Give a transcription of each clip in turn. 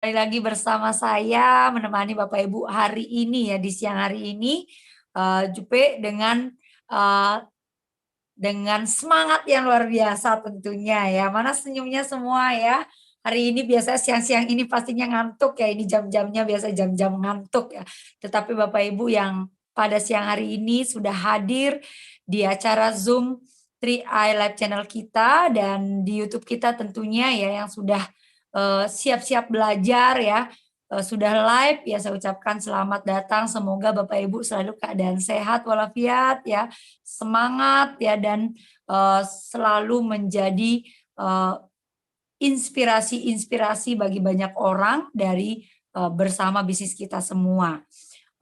Kembali lagi bersama saya menemani Bapak Ibu hari ini ya, di siang hari ini, Jupe uh, dengan semangat yang luar biasa tentunya ya. Mana senyumnya semua ya. Hari ini biasanya siang-siang ini pastinya ngantuk ya, ini jam-jamnya biasa jam-jam ngantuk ya. Tetapi Bapak Ibu yang pada siang hari ini sudah hadir di acara Zoom 3i Live channel kita dan di YouTube kita tentunya ya yang sudah siap-siap belajar ya, sudah live ya, saya ucapkan selamat datang. Semoga Bapak Ibu selalu keadaan sehat walafiat ya, semangat ya, dan selalu menjadi inspirasi-inspirasi bagi banyak orang dari bersama bisnis kita semua.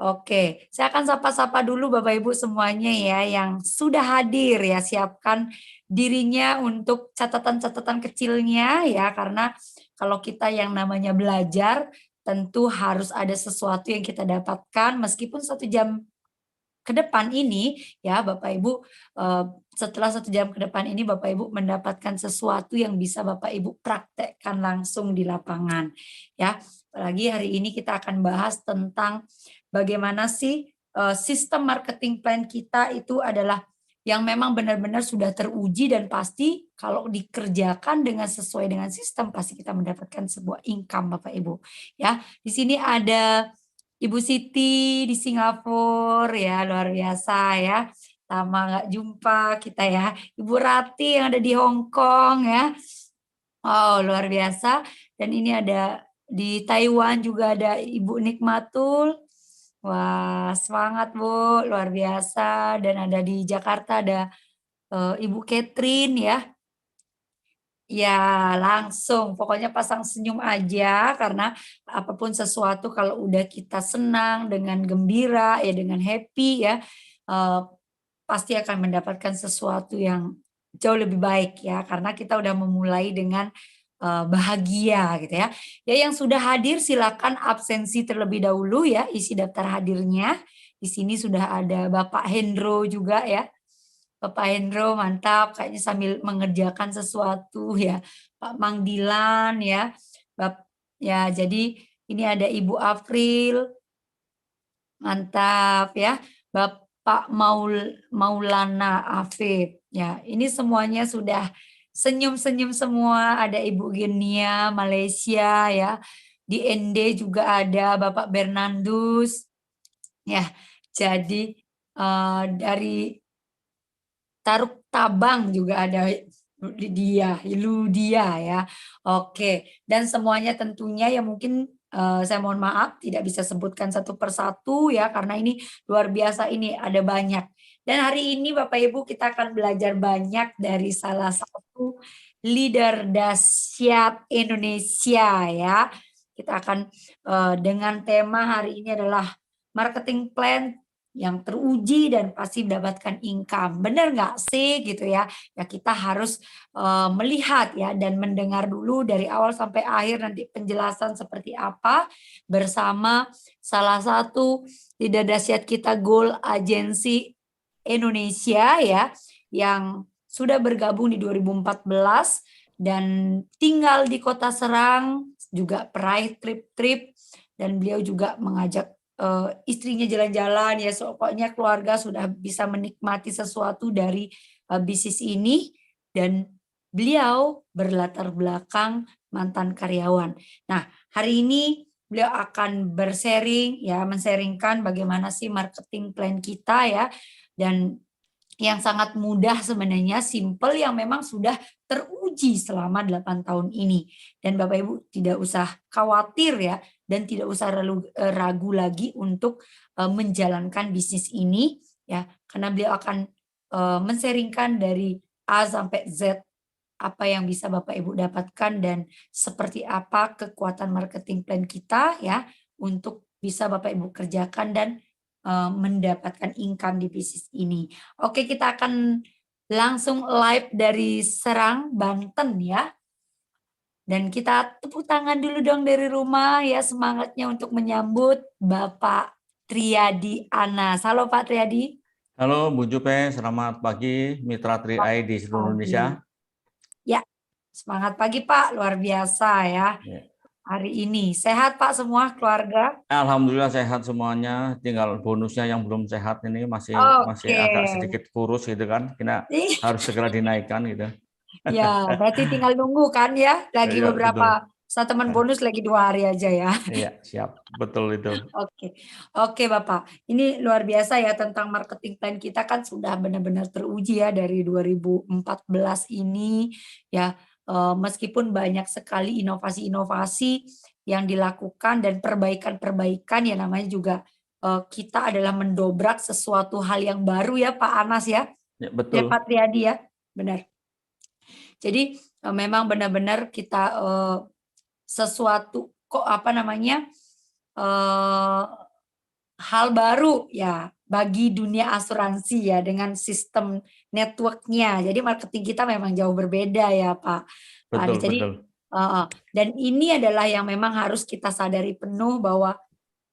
Oke, saya akan sapa-sapa dulu Bapak Ibu semuanya ya yang sudah hadir ya, siapkan dirinya untuk catatan-catatan kecilnya ya, karena kalau kita yang namanya belajar tentu harus ada sesuatu yang kita dapatkan meskipun 1 jam ke depan ini ya Bapak Ibu, setelah 1 jam ke depan ini Bapak Ibu mendapatkan sesuatu yang bisa Bapak Ibu praktekkan langsung di lapangan ya. Apalagi hari ini kita akan bahas tentang bagaimana sih sistem marketing plan kita itu adalah yang memang benar-benar sudah teruji dan pasti kalau dikerjakan dengan sesuai dengan sistem pasti kita mendapatkan sebuah income Bapak Ibu ya. Di sini ada Ibu Siti di Singapura ya, luar biasa ya. Lama nggak jumpa kita ya. Ibu Rati yang ada di Hong Kong ya. Oh, luar biasa. Dan ini ada di Taiwan juga ada Ibu Nikmatul. Wah, semangat Bu, luar biasa. Dan ada di Jakarta ada Ibu Catherine ya. Ya, langsung. Pokoknya pasang senyum aja karena apapun sesuatu kalau udah kita senang, dengan gembira, ya dengan happy ya, eh, pasti akan mendapatkan sesuatu yang jauh lebih baik ya, karena kita udah memulai dengan bahagia gitu ya. Ya yang sudah hadir silakan absensi terlebih dahulu ya, isi daftar hadirnya. Di sini sudah ada Bapak Hendro juga ya. Bapak Hendro mantap kayaknya sambil mengerjakan sesuatu ya. Pak Mang Dilan ya. Ya jadi ini ada Ibu April. Mantap ya. Bapak Maulana Afif. Ya, ini semuanya sudah senyum-senyum semua. Ada Ibu Genia Malaysia ya. Di ND juga ada Bapak Bernardus. Ya, jadi dari Taruk Tabang juga ada Ludia ya. Oke, dan semuanya tentunya ya mungkin saya mohon maaf tidak bisa sebutkan satu persatu ya karena ini luar biasa, ini ada banyak. Dan hari ini Bapak Ibu kita akan belajar banyak dari salah satu leader dahsyat Indonesia ya. Kita akan dengan tema hari ini adalah marketing plan yang teruji dan pasti mendapatkan income. Benar nggak sih gitu ya? Ya kita harus melihat ya dan mendengar dulu dari awal sampai akhir nanti penjelasan seperti apa bersama salah satu leader dahsyat kita Goal Agency Indonesia ya yang sudah bergabung di 2014 dan tinggal di Kota Serang, juga peraih trip-trip dan beliau juga mengajak istrinya jalan-jalan ya, pokoknya keluarga sudah bisa menikmati sesuatu dari bisnis ini dan beliau berlatar belakang mantan karyawan. Nah, hari ini beliau akan bersharing ya, men-sharingkan bagaimana sih marketing plan kita ya, dan yang sangat mudah sebenarnya, simple, yang memang sudah teruji selama 8 tahun ini. Dan Bapak Ibu tidak usah khawatir ya, dan tidak usah ragu lagi untuk menjalankan bisnis ini ya, karena beliau akan men-sharingkan dari A sampai Z apa yang bisa Bapak Ibu dapatkan dan seperti apa kekuatan marketing plan kita ya untuk bisa Bapak Ibu kerjakan dan mendapatkan income di bisnis ini. Oke, kita akan langsung live dari Serang, Banten ya. Dan kita tepuk tangan dulu dong dari rumah ya, semangatnya untuk menyambut Bapak Triadi Anas. Halo Pak Triadi. Halo Bu Jupe, selamat pagi Mitra 3i di seluruh Pagi. Indonesia. Ya, semangat pagi Pak, luar biasa ya. hari ini. Sehat Pak semua keluarga? Alhamdulillah sehat semuanya. Tinggal bonusnya yang belum sehat ini masih Oke. agak sedikit kurus gitu kan. Kita Ih, harus segera dinaikkan gitu. ya, berarti tinggal nunggu kan ya. Lagi Ya, betul. beberapa teman bonus lagi 2 hari aja ya. Iya, siap. Betul itu. Oke, oke Bapak. Ini luar biasa ya tentang marketing plan kita kan sudah benar-benar teruji ya dari 2014 ini ya. Meskipun banyak sekali inovasi-inovasi yang dilakukan dan perbaikan-perbaikan ya namanya juga kita adalah mendobrak sesuatu hal yang baru ya Pak Anas ya. Ya, Ya betul. Pak Triadi ya. Benar. Jadi memang benar-benar kita sesuatu kok apa namanya eh, hal baru ya bagi dunia asuransi ya dengan sistem networknya. Jadi marketing kita memang jauh berbeda ya Pak Adi. Betul, Jadi betul. dan ini adalah yang memang harus kita sadari penuh bahwa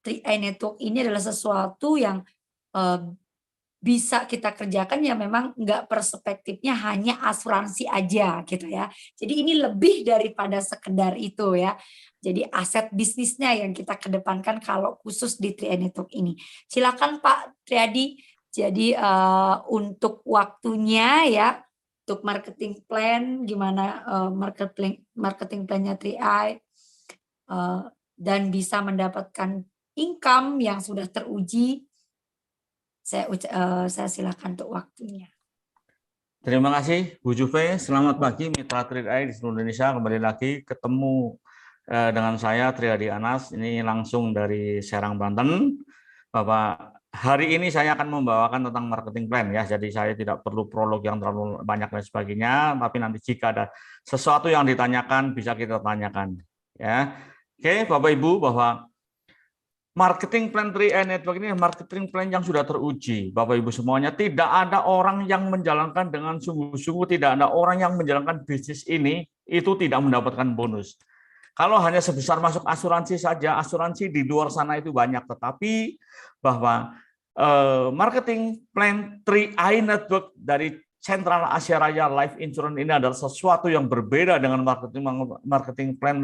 3i Network ini adalah sesuatu yang eh, bisa kita kerjakan ya memang nggak perspektifnya hanya asuransi aja gitu ya. Jadi ini lebih daripada sekedar itu ya. Jadi aset bisnisnya yang kita kedepankan kalau khusus di 3i Network ini. Silakan Pak Triadi. Jadi untuk waktunya ya untuk marketing plan gimana marketing plannya 3i dan bisa mendapatkan income yang sudah teruji. Saya silakan untuk waktunya. Terima kasih Bu Juve. Selamat pagi Mitra Trade AI di seluruh Indonesia. Kembali lagi ketemu dengan saya Triadi Anas. Ini langsung dari Serang, Banten. Bapak, hari ini saya akan membawakan tentang marketing plan ya. Jadi saya tidak perlu prolog yang terlalu banyak dan sebagainya. Tapi nanti jika ada sesuatu yang ditanyakan bisa kita tanyakan. Ya, oke Bapak Ibu bahwa marketing plan 3i Network ini marketing plan yang sudah teruji, Bapak Ibu semuanya. Tidak ada orang yang menjalankan dengan sungguh-sungguh, tidak ada orang yang menjalankan bisnis ini itu tidak mendapatkan bonus. Kalau hanya sebesar masuk asuransi saja, asuransi di luar sana itu banyak, tetapi bahwa marketing plan 3i Network dari Sentral Asia Raya Life Insurance ini adalah sesuatu yang berbeda dengan marketing plan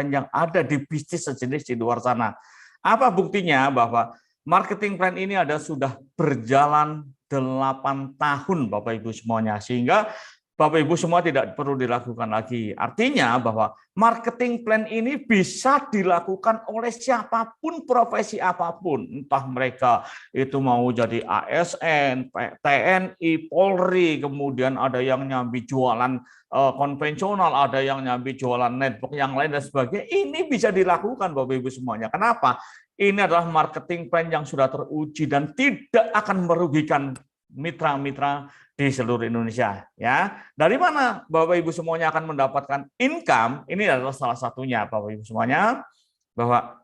yang ada di bisnis sejenis di luar sana. Apa buktinya bahwa marketing plan ini sudah berjalan 8 tahun Bapak Ibu semuanya, sehingga Bapak Ibu semua tidak perlu dilakukan lagi. Artinya bahwa marketing plan ini bisa dilakukan oleh siapapun, profesi apapun, entah mereka itu mau jadi ASN, TNI, Polri, kemudian ada yang nyambi jualan konvensional, ada yang nyambi jualan network yang lain dan sebagainya. Ini bisa dilakukan Bapak Ibu semuanya. Kenapa? Ini adalah marketing plan yang sudah teruji dan tidak akan merugikan mitra-mitra di seluruh Indonesia. Ya, dari mana Bapak Ibu semuanya akan mendapatkan income? Ini adalah salah satunya Bapak Ibu semuanya, bahwa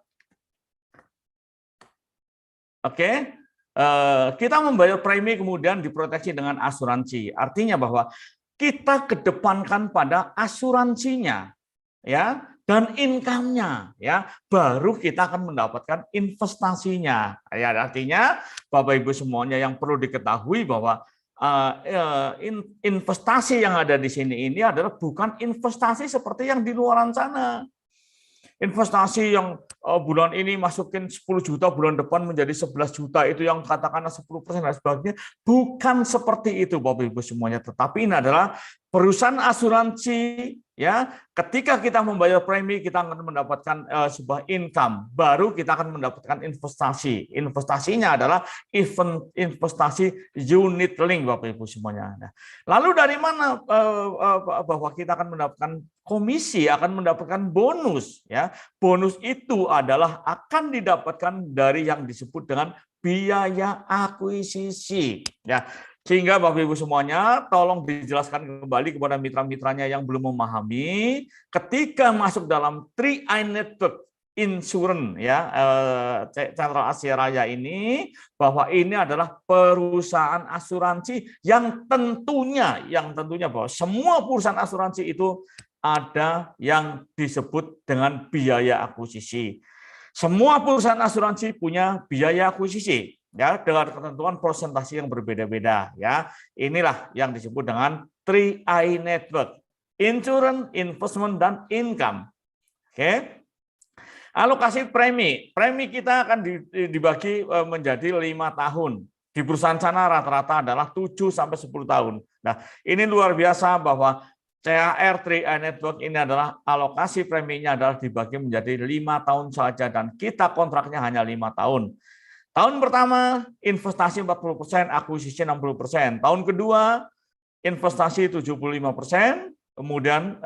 kita membayar premi kemudian diproteksi dengan asuransi. Artinya bahwa kita kedepankan pada asuransinya, ya, dan income-nya, ya, baru kita akan mendapatkan investasinya. Ya, artinya Bapak Ibu semuanya yang perlu diketahui bahwa investasi yang ada di sini ini adalah bukan investasi seperti yang di luar sana. Investasi yang bulan ini masukin 10 juta, bulan depan menjadi 11 juta, itu yang katakanlah 10% dan sebagainya. Bukan seperti itu Bapak Ibu semuanya, tetapi ini adalah perusahaan asuransi, ya. Ketika kita membayar premi, kita akan mendapatkan sebuah income, baru kita akan mendapatkan investasi. Investasinya adalah investasi unit link Bapak Ibu semuanya. Nah, lalu dari mana bahwa kita akan mendapatkan komisi, akan mendapatkan bonus, ya. Bonus itu adalah akan didapatkan dari yang disebut dengan biaya akuisisi, ya. Sehingga Bapak Ibu semuanya tolong dijelaskan kembali kepada mitra-mitranya yang belum memahami, ketika masuk dalam 3i Network Insurance, ya, Sentral Asia Raya ini, bahwa ini adalah perusahaan asuransi yang tentunya bahwa semua perusahaan asuransi itu ada yang disebut dengan biaya akuisisi. Semua perusahaan asuransi punya biaya akuisisi, ya, dengan ketentuan persentase yang berbeda-beda, ya. Inilah yang disebut dengan 3i Network: Insurance, Investment, dan Income. Oke. Alokasi premi. Premi kita akan dibagi menjadi 5 tahun. Di perusahaan sana rata-rata adalah 7 sampai 10 tahun. Nah, ini luar biasa bahwa CHR 3i Network ini adalah alokasi preminya adalah dibagi menjadi 5 tahun saja dan kita kontraknya hanya 5 tahun. Tahun pertama investasi 40%, akuisisi 60%. Tahun kedua investasi 75%, kemudian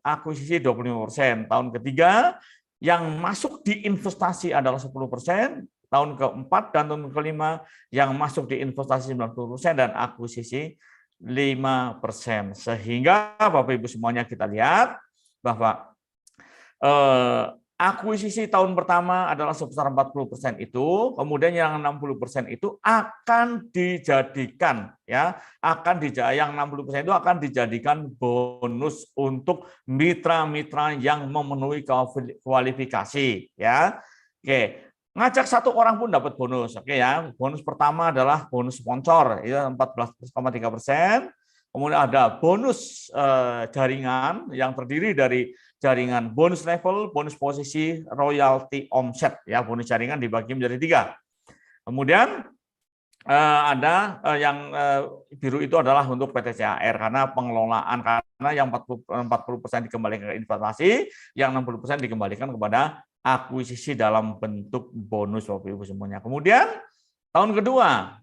akuisisi 25%. Tahun ketiga yang masuk di investasi adalah 10%, tahun keempat dan tahun kelima yang masuk di investasi 90% dan akuisisi 5%. Sehingga Bapak Ibu semuanya kita lihat bahwa akuisisi tahun pertama adalah sebesar 40% itu, kemudian yang 60% itu akan dijadikan yang 60% itu akan dijadikan bonus untuk mitra-mitra yang memenuhi kualifikasi ya. Oke. Ngajak satu orang pun dapat bonus. Oke ya. Bonus pertama adalah bonus sponsor, itu 14,3%. Kemudian ada bonus jaringan yang terdiri dari jaringan bonus level, bonus posisi, royalti, omset. Ya, bonus jaringan dibagi menjadi 3. Kemudian ada yang biru itu adalah untuk PT CHR karena pengelolaan, karena yang 40% dikembalikan ke investasi, yang 60% dikembalikan kepada akuisisi dalam bentuk bonus Bapak Ibu semuanya. Kemudian tahun kedua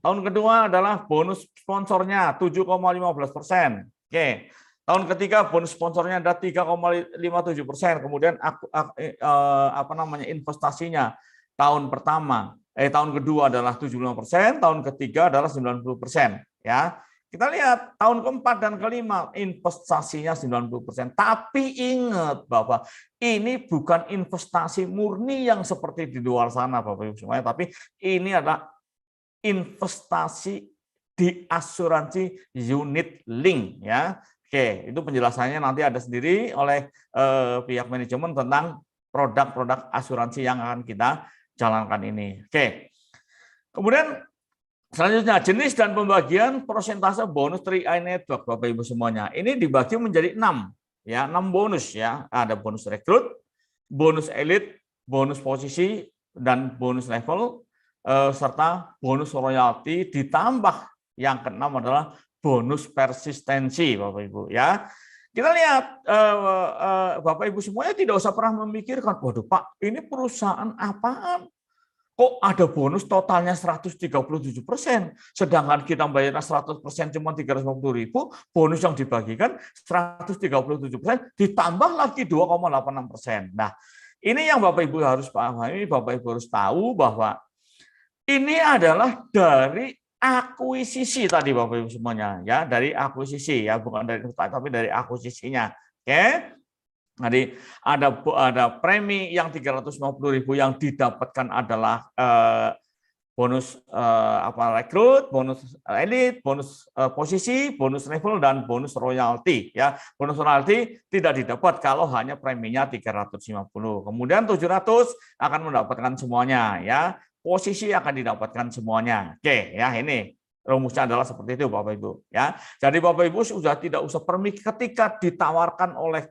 adalah bonus sponsornya 7,15%. Oke. Tahun ketiga bonus sponsornya ada 3,57%. Kemudian investasinya tahun kedua adalah 75%, tahun ketiga adalah 90%. Ya. Kita lihat tahun keempat dan kelima investasinya 90%. Tapi ingat bahwa ini bukan investasi murni yang seperti di luar sana Bapak Ibu semuanya, tapi ini adalah investasi di asuransi unit link ya. Oke, itu penjelasannya nanti ada sendiri oleh pihak manajemen tentang produk-produk asuransi yang akan kita jalankan ini. Oke. Kemudian selanjutnya jenis dan pembagian persentase bonus 3i Network Bapak Ibu semuanya. Ini dibagi menjadi 6 ya, 6 bonus ya. Ada bonus rekrut, bonus elit, bonus posisi dan bonus level serta bonus royalti, ditambah yang keenam adalah bonus persistensi Bapak Ibu ya. Kita lihat Bapak Ibu semuanya tidak usah pernah memikirkan, waduh Pak, ini perusahaan apaan? Kok ada bonus totalnya 137%, sedangkan kita bayarnya 100% cuma 350.000, bonus yang dibagikan 137%, ditambah lagi 2,86%. Nah, ini yang Bapak Ibu harus pahami, Bapak Ibu harus tahu bahwa ini adalah dari akuisisi tadi Bapak Ibu semuanya ya, dari akuisisi ya, bukan dari tapi dari akuisisinya. Oke. Jadi ada premi yang 350.000 yang didapatkan adalah bonus rekrut, bonus elit, bonus posisi, bonus level dan bonus royalti ya. Bonus royalti tidak didapat kalau hanya preminya 350. Kemudian 700 akan mendapatkan semuanya ya. Posisi akan didapatkan semuanya. Oke, ya ini rumusnya adalah seperti itu Bapak Ibu ya. Jadi Bapak Ibu sudah tidak usah permik ketika ditawarkan oleh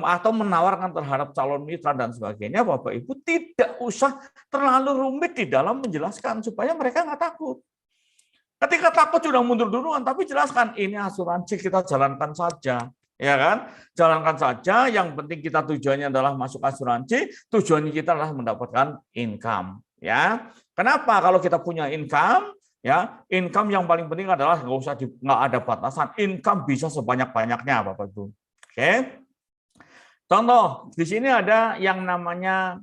atau menawarkan terhadap calon mitra dan sebagainya, Bapak Ibu tidak usah terlalu rumit di dalam menjelaskan supaya mereka nggak takut. Ketika takut sudah mundur duluan, tapi jelaskan ini asuransi kita jalankan saja. Ya kan? Jalankan saja, yang penting kita tujuannya adalah masuk asuransi, tujuannya kita adalah mendapatkan income. Ya, kenapa kalau kita punya income, ya income yang paling penting adalah nggak ada batasan, income bisa sebanyak-banyaknya Bapak Ibu. Oke, contoh di sini ada yang namanya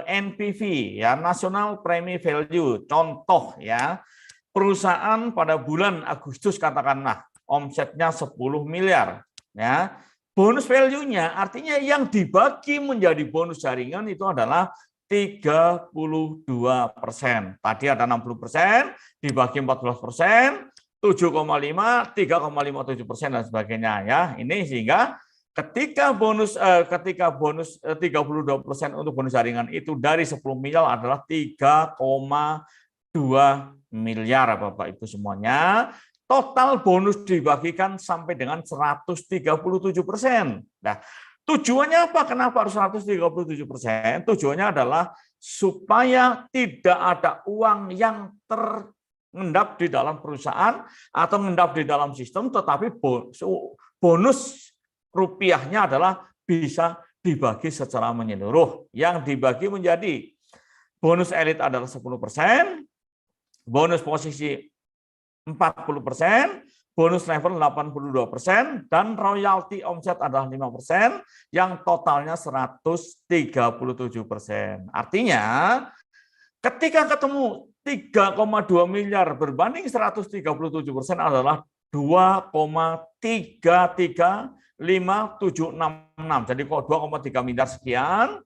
NPV ya, National Premi Value. Contoh ya, perusahaan pada bulan Agustus katakanlah omsetnya 10 miliar ya. Bonus value-nya artinya yang dibagi menjadi bonus jaringan itu adalah 32%. Tadi ada 60%, dibagi 14%, 7,5, 3,57% dan sebagainya ya. Ini sehingga ketika bonus 32% untuk bonus jaringan itu dari 10 miliar adalah 3,2 miliar Bapak Ibu semuanya. Total bonus dibagikan sampai dengan 137%. Nah, Tujuannya apa? Kenapa harus 137%? Tujuannya adalah supaya tidak ada uang yang terendap di dalam perusahaan atau mengendap di dalam sistem, tetapi bonus rupiahnya adalah bisa dibagi secara menyeluruh. Yang dibagi menjadi bonus elit adalah 10%, bonus posisi 40%, bonus level 82%, dan royalti omset adalah 5%, yang totalnya 137%. Artinya, ketika ketemu 3,2 miliar berbanding 137% adalah 2,33576. Jadi kalau 2,3 miliar sekian,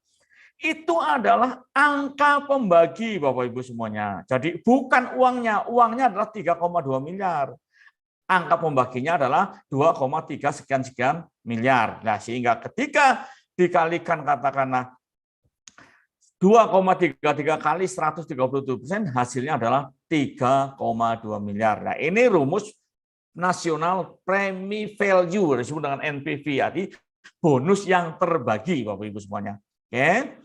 itu adalah angka pembagi Bapak Ibu semuanya. Jadi bukan uangnya adalah 3,2 miliar. Angka pembaginya adalah 2,3 sekian-sekian miliar. Nah, sehingga ketika dikalikan katakanlah 2,33 kali 137%, hasilnya adalah 3,2 miliar. Nah, ini rumus nasional premi value, disebut dengan NPV, arti bonus yang terbagi Bapak Ibu semuanya. Oke.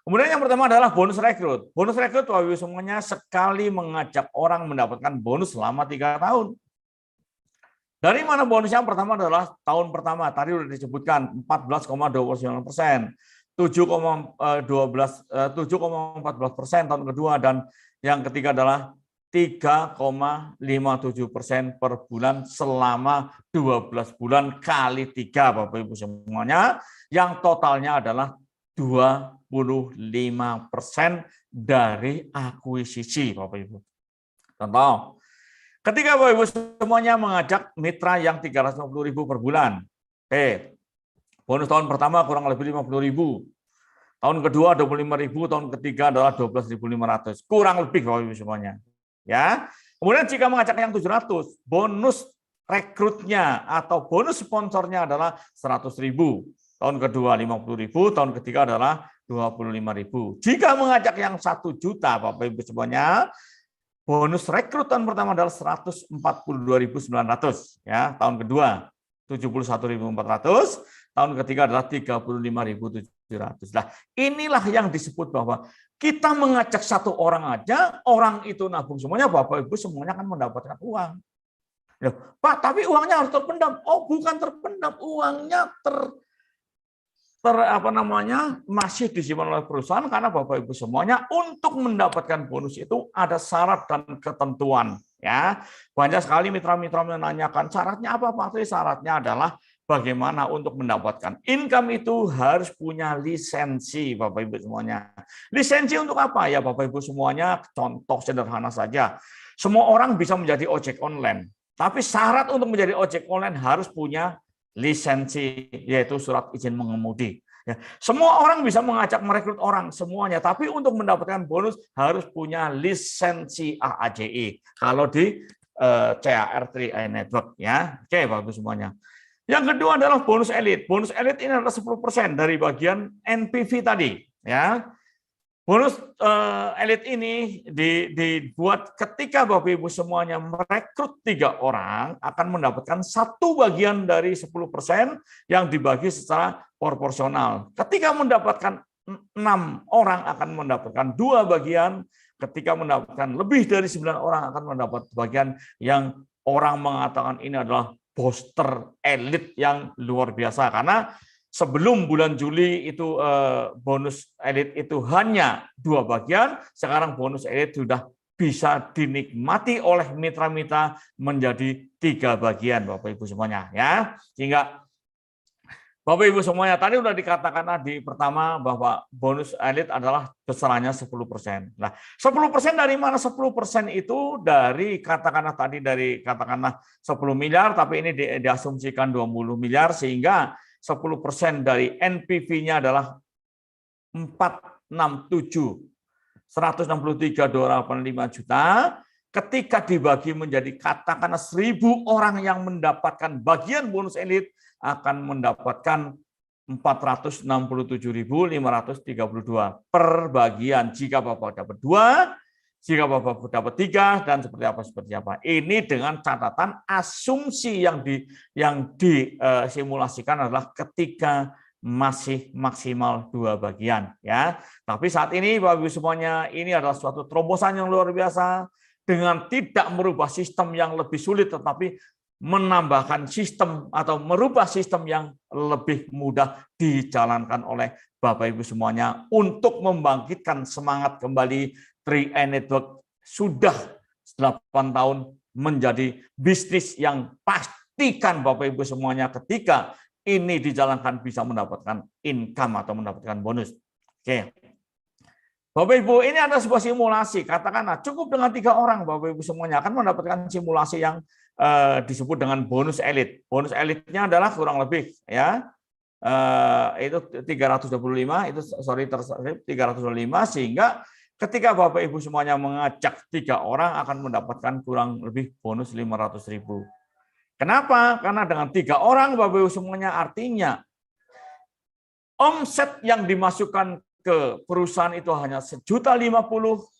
Kemudian yang pertama adalah bonus rekrut. Bonus rekrut Bapak Ibu semuanya sekali mengajak orang mendapatkan bonus selama 3 tahun. Dari mana bonusnya? Yang pertama adalah tahun pertama, tadi sudah disebutkan 14,29%, 7,14% tahun kedua, dan yang ketiga adalah 3,57% per bulan selama 12 bulan kali 3 Bapak Ibu semuanya, yang totalnya adalah 25% dari akuisisi Bapak Ibu. Contoh, ketika Bapak Ibu semuanya mengajak mitra yang 350.000 per bulan, bonus tahun pertama kurang lebih 50.000, tahun kedua 25.000, tahun ketiga adalah 12.500, kurang lebih Bapak Ibu semuanya. Ya, kemudian jika mengajak yang 700, bonus rekrutnya atau bonus sponsornya adalah 100.000, tahun kedua 50.000, tahun ketiga adalah 25.000. Jika mengajak yang 1 juta Bapak Ibu semuanya, bonus rekrutan pertama adalah 142.900, ya, tahun kedua 71.400, tahun ketiga adalah 35.700. Nah, inilah yang disebut bahwa kita mengajak 1 orang aja, orang itu nabung semuanya, Bapak Ibu semuanya akan mendapatkan uang. Loh, Pak, tapi uangnya harus terpendam. Oh, bukan terpendam, uangnya masih disimpan oleh perusahaan, karena Bapak Ibu semuanya untuk mendapatkan bonus itu ada syarat dan ketentuan, ya. Banyak sekali mitra-mitra menanyakan syaratnya apa Pak? Syaratnya adalah bagaimana untuk mendapatkan income itu harus punya lisensi Bapak Ibu semuanya. Lisensi untuk apa ya Bapak Ibu semuanya? Contoh sederhana saja. Semua orang bisa menjadi ojek online, tapi syarat untuk menjadi ojek online harus punya lisensi, yaitu surat izin mengemudi. Ya, semua orang bisa mengajak merekrut orang semuanya, tapi untuk mendapatkan bonus harus punya lisensi AAJI. Kalau di CAR3i Network, ya, oke bagus semuanya. Yang kedua adalah bonus elit. Bonus elit ini adalah 10% dari bagian NPV tadi, ya. Bonus elit ini dibuat ketika Bapak Ibu semuanya merekrut 3 orang akan mendapatkan 1 bagian dari 10% yang dibagi secara proporsional. Ketika mendapatkan 6 orang akan mendapatkan 2 bagian, ketika mendapatkan lebih dari 9 orang akan mendapat bagian yang orang mengatakan ini adalah booster elit yang luar biasa, karena sebelum bulan Juli itu bonus elit itu hanya 2 bagian, sekarang bonus elit sudah bisa dinikmati oleh mitra-mitra menjadi 3 bagian Bapak Ibu semuanya, ya. Sehingga Bapak Ibu semuanya tadi sudah dikatakan di pertama bahwa bonus elit adalah besarannya 10%. Nah, 10% dari mana? 10% itu dari katakanlah 10 miliar, tapi ini diasumsikan 20 miliar, sehingga 10% dari NPV-nya adalah 163.285 juta. Ketika dibagi menjadi katakanlah 1.000 orang yang mendapatkan bagian bonus elit akan mendapatkan 467.532 per bagian. Jika Bapak dapat 2, jika Bapak dapat 3, dan seperti apa. Ini dengan catatan asumsi yang disimulasikan adalah ketika masih maksimal 2 bagian ya. Tapi saat ini Bapak Ibu semuanya, ini adalah suatu terobosan yang luar biasa dengan tidak merubah sistem yang lebih sulit, tetapi menambahkan sistem atau merubah sistem yang lebih mudah dijalankan oleh Bapak Ibu semuanya untuk membangkitkan semangat kembali 3i Network sudah 8 tahun menjadi bisnis yang pastikan Bapak Ibu semuanya ketika ini dijalankan bisa mendapatkan income atau mendapatkan bonus. Oke. Bapak Ibu, ini ada sebuah simulasi. Katakanlah cukup dengan 3 orang Bapak Ibu semuanya akan mendapatkan simulasi yang disebut dengan bonus elit. Bonus elitnya adalah kurang lebih ya itu 325 itu 325 sehingga ketika Bapak Ibu semuanya mengajak 3 orang akan mendapatkan kurang lebih bonus 500.000. Kenapa? Karena dengan 3 orang Bapak Ibu semuanya artinya omset yang dimasukkan ke perusahaan itu hanya 1.050.000,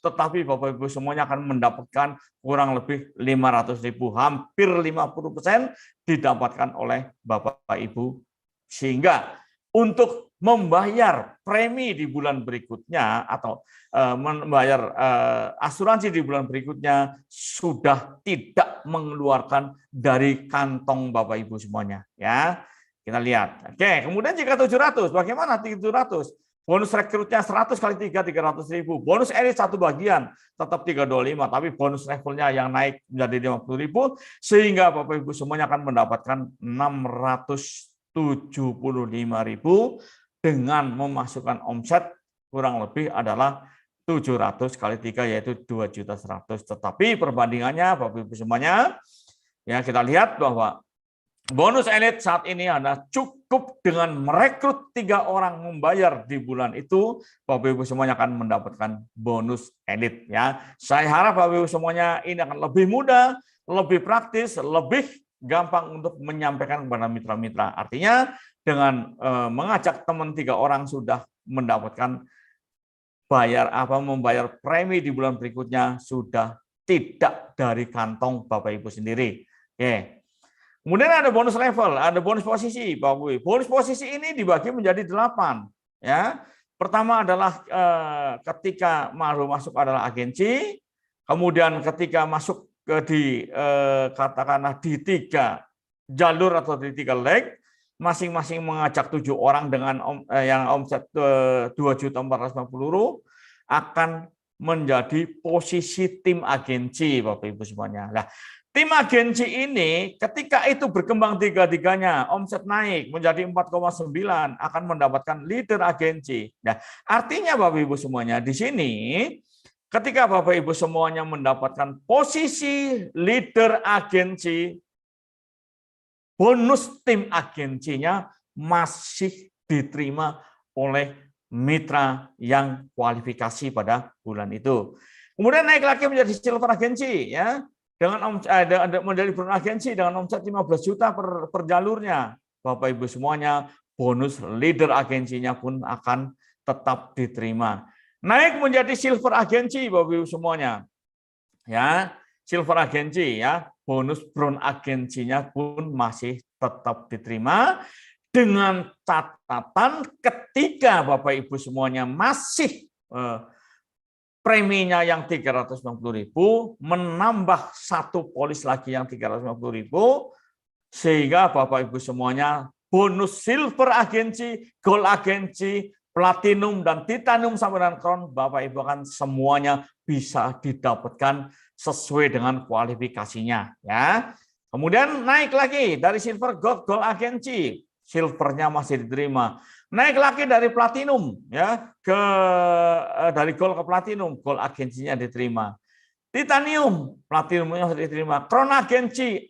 tetapi Bapak Ibu semuanya akan mendapatkan kurang lebih 500.000, hampir 50% didapatkan oleh Bapak Ibu, sehingga untuk membayar premi di bulan berikutnya atau membayar asuransi di bulan berikutnya sudah tidak mengeluarkan dari kantong Bapak Ibu semuanya ya. Kita lihat. Oke, kemudian jika 700, bagaimana 700? Bonus rekrutnya 100 kali 3, 300.000. Bonus elit 1 bagian, tetap 325, tapi bonus levelnya yang naik menjadi 50.000, sehingga Bapak Ibu semuanya akan mendapatkan 675.000 dengan memasukkan omset kurang lebih adalah 700 kali 3 yaitu 2.100.000. Tetapi perbandingannya Bapak Ibu semuanya ya, kita lihat bahwa bonus elit saat ini adalah cukup dengan merekrut 3 orang membayar di bulan itu, Bapak Ibu semuanya akan mendapatkan bonus elit ya. Saya harap Bapak Ibu semuanya ini akan lebih mudah, lebih praktis, lebih gampang untuk menyampaikan kepada mitra-mitra. Artinya dengan mengajak teman 3 orang sudah mendapatkan membayar premi di bulan berikutnya sudah tidak dari kantong Bapak Ibu sendiri. Oke. Kemudian ada bonus level, ada bonus posisi, Bapak Ibu. Bonus posisi ini dibagi menjadi 8 ya. Pertama adalah ketika baru masuk adalah agensi, kemudian ketika masuk katakanlah di 3 jalur atau di 3 leg, masing-masing mengajak 7 orang dengan yang omset 2.450.000 akan menjadi posisi tim agensi Bapak Ibu semuanya. Nah, tim agensi ini ketika itu berkembang 3-tiganya, omset naik menjadi 4,9 akan mendapatkan leader agensi. Nah, artinya Bapak Ibu semuanya di sini ketika Bapak Ibu semuanya mendapatkan posisi leader agensi, bonus tim agensinya masih diterima oleh mitra yang kualifikasi pada bulan itu. Kemudian naik lagi menjadi silver agensi ya. Dengan menjadi brown agensi dengan omset 15 juta per jalurnya. Bapak Ibu semuanya, bonus leader agensinya pun akan tetap diterima. Naik menjadi silver agensi Bapak Ibu semuanya. Ya, silver agensi ya, bonus brown agensinya pun masih tetap diterima dengan catatan ketika Bapak Ibu semuanya masih preminya yang 350.000 menambah 1 polis lagi yang 350.000 sehingga Bapak Ibu semuanya bonus silver agensi, gold agensi, platinum dan titanium sampai dengan crown Bapak Ibu akan semuanya bisa didapatkan sesuai dengan kualifikasinya ya. Kemudian naik lagi dari silver gold agensi, silvernya masih diterima. Naik lagi dari platinum ya dari gold ke platinum, gold agensinya diterima. Titanium, platinumnya masih diterima. Crown agensi,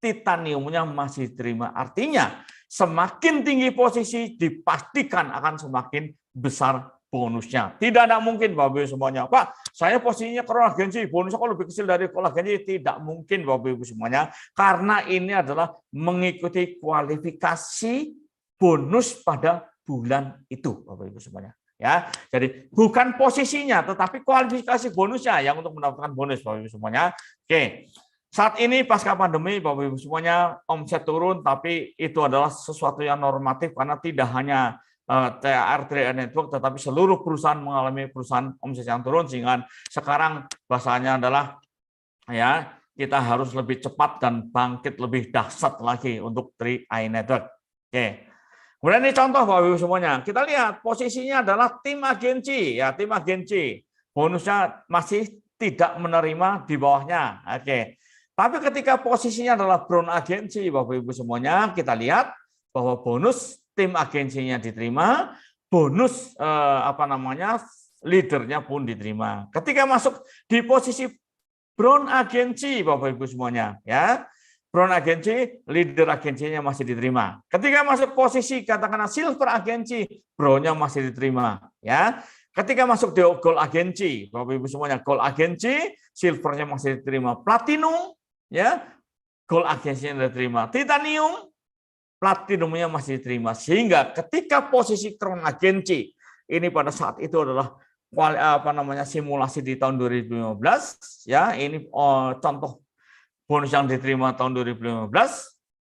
titaniumnya masih diterima. Artinya semakin tinggi posisi dipastikan akan semakin besar bonusnya. Tidak ada mungkin Bapak Ibu semuanya, Pak, saya posisinya crown agensi, bonusnya kok lebih kecil dari gold agensi. Tidak mungkin Bapak Ibu semuanya, karena ini adalah mengikuti kualifikasi bonus pada bulan itu Bapak Ibu semuanya ya. Jadi bukan posisinya tetapi kualifikasi bonusnya yang untuk mendapatkan bonus Bapak Ibu semuanya. Oke. Saat ini pasca pandemi, Bapak Ibu semuanya, omset turun, tapi itu adalah sesuatu yang normatif karena tidak hanya THR Trade Network, tetapi seluruh perusahaan mengalami perusahaan omset yang turun, sehingga sekarang bahasanya adalah ya kita harus lebih cepat dan bangkit lebih dahsyat lagi untuk 3i Network. Oke. Kemudian ini contoh Bapak Ibu semuanya. Kita lihat posisinya adalah tim agensi, ya tim agensi. Bonusnya masih tidak menerima di bawahnya. Oke. Tapi ketika posisinya adalah brown agensi, Bapak Ibu semuanya, kita lihat bahwa bonus tim agensinya diterima, bonus leadernya pun diterima. Ketika masuk di posisi brown agensi, Bapak Ibu semuanya, ya. Brown agensi, leader agensinya masih diterima. Ketika masuk posisi katakanlah silver agensi, brownnya masih diterima, ya. Ketika masuk di gold agensi, Bapak Ibu semuanya, gold agensi, silvernya masih diterima. Platinum, ya, gold agensinya diterima. Titanium, platinumnya masih diterima. Sehingga ketika posisi crown agensi ini pada saat itu adalah simulasi di tahun 2015, ya, ini contoh bonus yang diterima tahun 2015,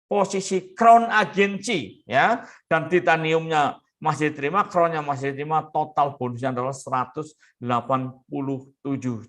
posisi crown agensi, ya, dan titaniumnya masih diterima, crownnya masih diterima, total bonusnya adalah 187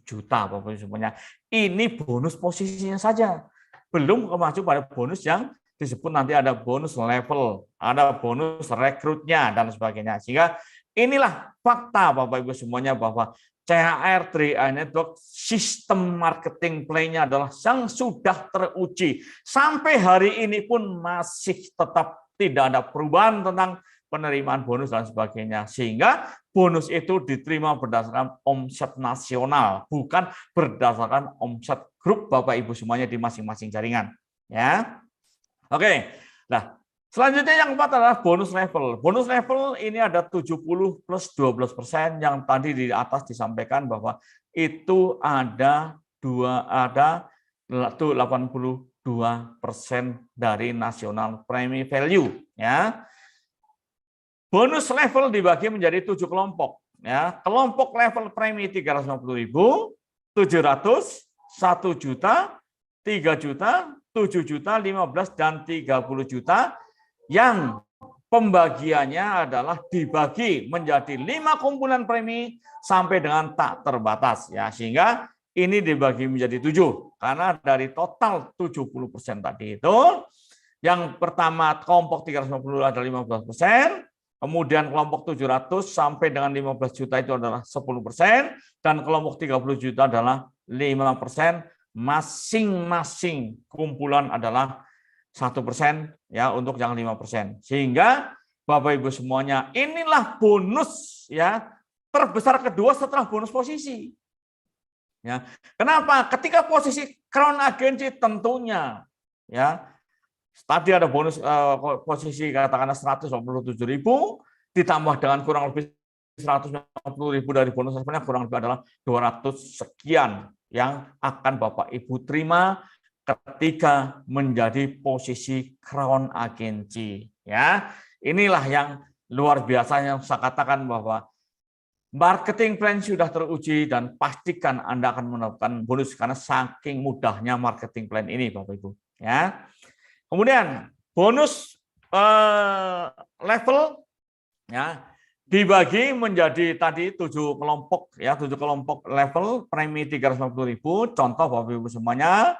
juta, Bapak Ibu semuanya. Ini bonus posisinya saja, belum masuk pada bonus yang disebut nanti ada bonus level, ada bonus rekrutnya dan sebagainya. Sehingga inilah fakta Bapak Ibu semuanya bahwa THR 3i Network sistem marketing plan-nya adalah yang sudah teruji. Sampai hari ini pun masih tetap tidak ada perubahan tentang penerimaan bonus dan sebagainya. Sehingga bonus itu diterima berdasarkan omset nasional, bukan berdasarkan omset grup Bapak Ibu semuanya di masing-masing jaringan. Ya, oke. Nah, selanjutnya yang keempat adalah bonus level. Bonus level ini ada 70 plus 12% yang tadi di atas disampaikan bahwa itu ada 82% dari nasional premi value, ya. Bonus level dibagi menjadi 7 kelompok, ya. Kelompok level premi 350.000, 700, 1 juta, 3 juta, 7 juta, 15 dan 30 juta yang pembagiannya adalah dibagi menjadi 5 kumpulan premi sampai dengan tak terbatas, ya, sehingga ini dibagi menjadi 7 karena dari total 70% tadi itu yang pertama kelompok 350 ada 15%, kemudian kelompok 700 sampai dengan 15 juta itu adalah 10%, dan kelompok 30 juta adalah 5%, masing-masing kumpulan adalah 1%, ya, untuk yang 5%. Sehingga Bapak Ibu semuanya, inilah bonus, ya, terbesar kedua setelah bonus posisi. Ya. Kenapa? Ketika posisi crown agency tentunya, ya, tadi ada bonus posisi katakanlah 187.000 ditambah dengan kurang lebih 150.000 dari bonus sebenarnya kurang lebih adalah 200 sekian yang akan Bapak Ibu terima ketika menjadi posisi crown agency, ya. Inilah yang luar biasa yang saya katakan bahwa marketing plan sudah teruji dan pastikan Anda akan mendapatkan bonus karena saking mudahnya marketing plan ini Bapak Ibu, ya. Kemudian bonus level, ya, dibagi menjadi tadi 7 kelompok, ya, 7 kelompok level premi 350.000. Contoh Bapak Ibu semuanya,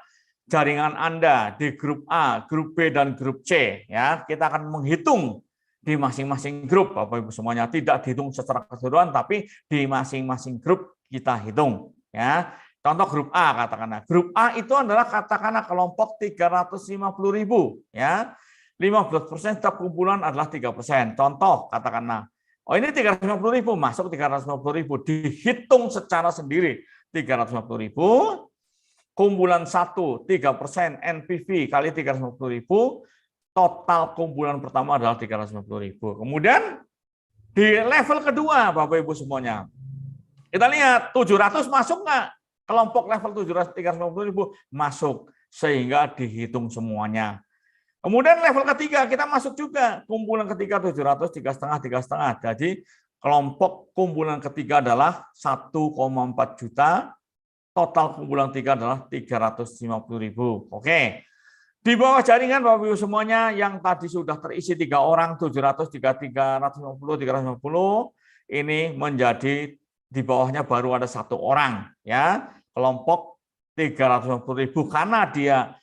jaringan Anda di grup A, grup B dan grup C, ya. Kita akan menghitung di masing-masing grup Bapak Ibu semuanya, tidak dihitung secara keseluruhan tapi di masing-masing grup kita hitung, ya. Contoh grup A katakanlah. Grup A itu adalah katakanlah kelompok 350.000, ya. 15% setiap kumpulan adalah 3%. Contoh katakanlah, oh ini 350.000 masuk 350.000 dihitung secara sendiri 350.000. Kumpulan 1 3% NPV kali 350.000, total kumpulan pertama adalah 350.000. Kemudian di level kedua Bapak Ibu semuanya, kita lihat 700 masuk nggak? Kelompok level 700 350.000 masuk, sehingga dihitung semuanya. Kemudian level ketiga kita masuk juga, kumpulan ketiga 700 3,5. Jadi kelompok kumpulan ketiga adalah 1,4 juta, total kumpulan 3 adalah 350.000. Oke. Di bawah jaringan Bapak Ibu semuanya yang tadi sudah terisi 3 orang, 700, 350, 350, ini menjadi di bawahnya baru ada 1 orang, ya, kelompok 350.000 karena dia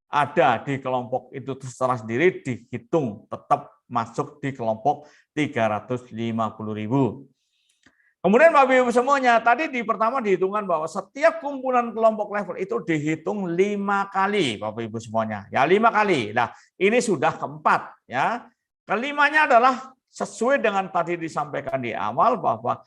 ada di kelompok itu secara sendiri dihitung tetap masuk di kelompok 350.000. Kemudian Bapak Ibu semuanya, tadi di pertama dihitungkan bahwa setiap kumpulan kelompok level itu dihitung 5 kali, Bapak Ibu semuanya. Ya, 5 kali. Nah, ini sudah keempat, ya. Kelimanya adalah sesuai dengan tadi disampaikan di awal bahwa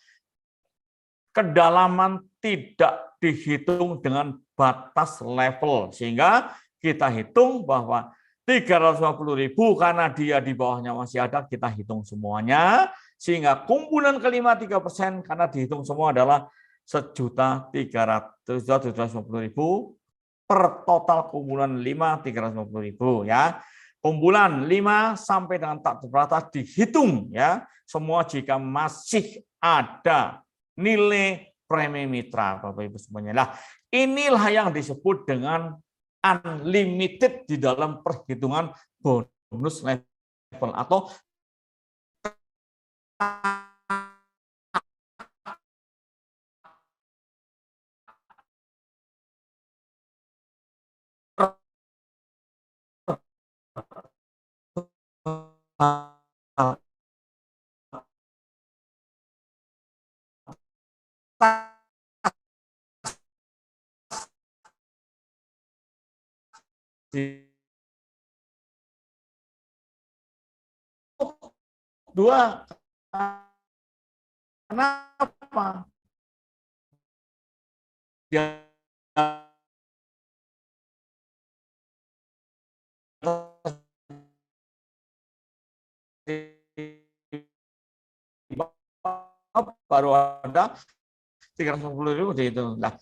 kedalaman tidak dihitung dengan batas level, sehingga kita hitung bahwa 350.000 karena dia di bawahnya masih ada, kita hitung semuanya, sehingga kumpulan kelima 3% karena dihitung semua adalah 1.350.000 per total kumpulan 5 350.000, ya. Kumpulan 5 sampai dengan tak terbatas dihitung, ya, semua jika masih ada nilai premi mitra, Bapak Ibu semuanya. Nah, inilah yang disebut dengan unlimited di dalam perhitungan bonus level atau dua. Kenapa? Dia baru ada 350.000 itu. Nah,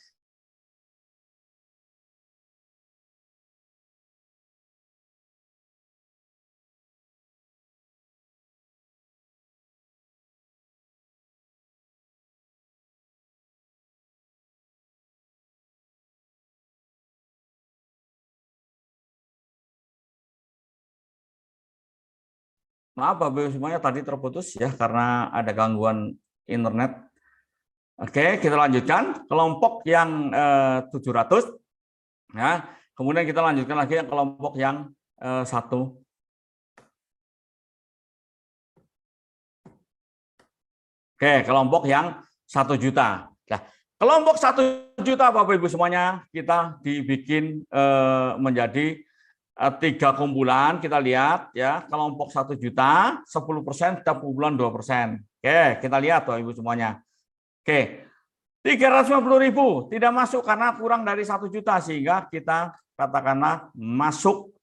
maaf Bapak Ibu semuanya tadi terputus ya karena ada gangguan internet. Oke, kita lanjutkan kelompok yang 700 ya. Kemudian kita lanjutkan lagi yang kelompok yang 1. Oke, kelompok yang 1 juta. Nah, kelompok 1 juta Bapak Ibu semuanya kita dibikin menjadi 3 kumpulan. Kita lihat ya, kelompok 1 juta 10%, setiap kumpulan 2%. Oke, kita lihat Bapak Ibu semuanya. Oke, 350.000 tidak masuk karena kurang dari 1 juta sehingga kita katakanlah masuk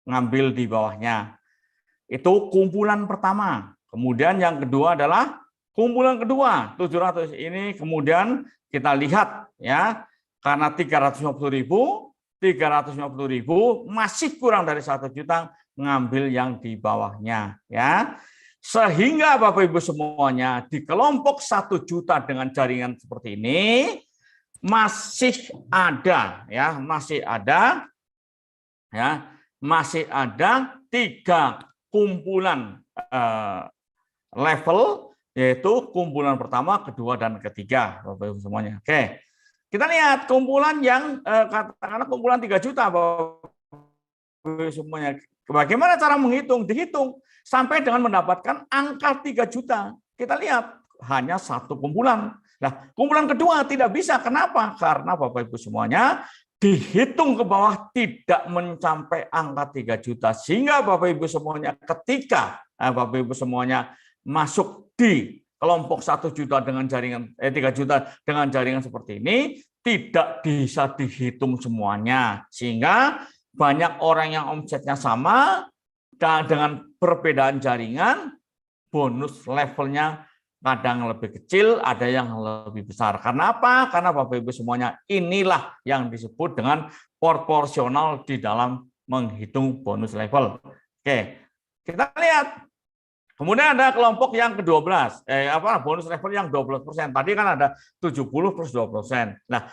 ngambil di bawahnya. Itu kumpulan pertama. Kemudian yang kedua adalah kumpulan kedua 700 ini kemudian kita lihat ya karena 350.000 masih kurang dari 1 juta ngambil yang di bawahnya ya. Sehingga Bapak Ibu semuanya di kelompok 1 juta dengan jaringan seperti ini masih ada ya, masih ada 3 kumpulan level, yaitu kumpulan pertama, kedua, dan ketiga Bapak Ibu semuanya. Oke, kita lihat kumpulan yang katakanlah kumpulan 3 juta Bapak Ibu semuanya. Bagaimana cara menghitung? Dihitung sampai dengan mendapatkan angka 3 juta. Kita lihat hanya 1 kumpulan. Nah, kumpulan kedua tidak bisa. Kenapa? Karena Bapak Ibu semuanya dihitung ke bawah tidak mencapai angka 3 juta. Sehingga Bapak Ibu semuanya ketika Bapak Ibu semuanya masuk di kelompok 1 juta dengan jaringan 3 juta dengan jaringan seperti ini tidak bisa dihitung semuanya. Sehingga banyak orang yang omsetnya sama dan dengan perbedaan jaringan bonus levelnya kadang lebih kecil, ada yang lebih besar. Karena apa? Karena Bapak Ibu semuanya inilah yang disebut dengan proporsional di dalam menghitung bonus level. Oke, kita lihat Kemudian ada kelompok yang ke-12, bonus level yang 12%. Tadi kan ada 70 plus 2%. Nah,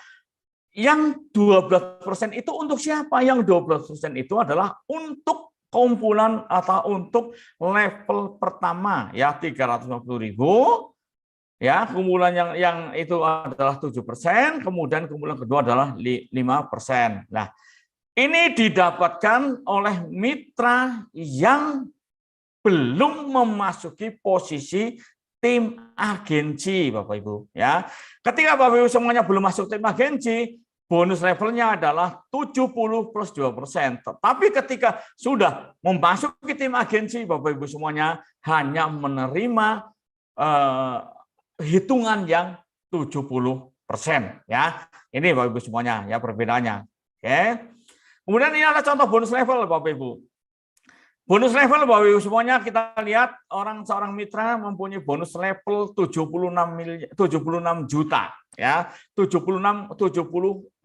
yang 12% itu untuk siapa? Yang 12% itu adalah untuk kumpulan atau untuk level pertama ya 350.000 ya, kumpulan yang itu adalah 7%, kemudian kumpulan kedua adalah 5%. Nah, ini didapatkan oleh mitra yang belum memasuki posisi tim agensi, Bapak Ibu ya. Ketika Bapak Ibu semuanya belum masuk tim agensi, bonus levelnya adalah 70 plus 2%. Tetapi ketika sudah memasuki tim agensi, Bapak Ibu semuanya hanya menerima hitungan yang 70% ya. Ini Bapak Ibu semuanya ya perbedaannya. Oke. Kemudian ini ada contoh bonus level Bapak Ibu. Bonus level Bapak Ibu semuanya kita lihat seorang mitra mempunyai bonus level 76 juta ya, 76,8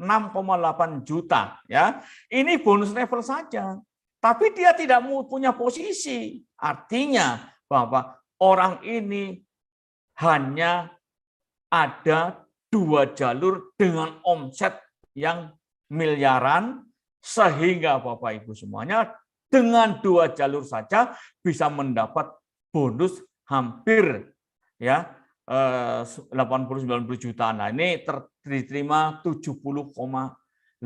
juta ya. Ini bonus level saja. Tapi dia tidak punya posisi. Artinya bahwa orang ini hanya ada 2 jalur dengan omset yang miliaran, sehingga Bapak Ibu semuanya dengan 2 jalur saja bisa mendapat bonus hampir ya 80-90 juta. Nah, ini diterima 70,8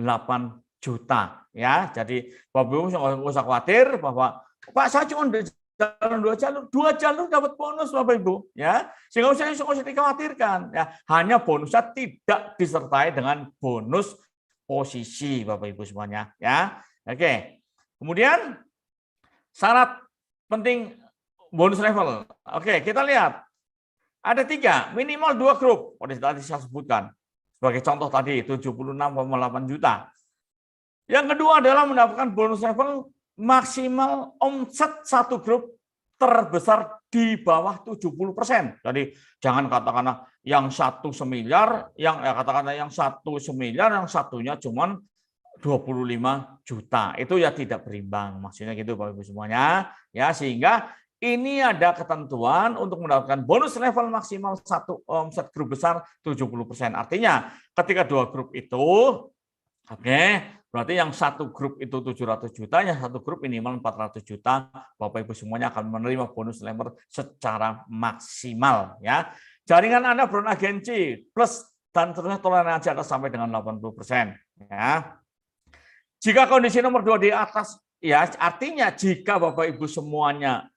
juta ya. Jadi Bapak Ibu nggak usah khawatir bahwa Pak saya cuma jalan 2 jalur dapat bonus Bapak Ibu ya. Sehingga usah dikhawatirkan ya. Hanya bonusnya tidak disertai dengan bonus posisi Bapak Ibu semuanya ya. Oke. Kemudian syarat penting bonus level. Oke, kita lihat. Ada 3, minimal 2 grup. Tadi saya sebutkan. Sebagai contoh tadi 76,8 juta. Yang kedua adalah mendapatkan bonus level maksimal omset 1 grup terbesar di bawah 70%. Jadi jangan katakanlah yang 1 semiliar, yang satunya cuman 25 juta. Itu ya tidak berimbang. Maksudnya gitu Bapak Ibu semuanya. Ya, sehingga ini ada ketentuan untuk mendapatkan bonus level maksimal 1 omset grup besar 70%. Artinya ketika 2 grup itu berarti yang 1 grup itu 700 juta, yang 1 grup minimal 400 juta. Bapak Ibu semuanya akan menerima bonus level secara maksimal ya. Jaringan Anda beragensi plus dan terusnya toleransi atas sampai dengan 80% ya. Jika kondisi nomor 2 di atas, ya artinya jika Bapak Ibu semuanya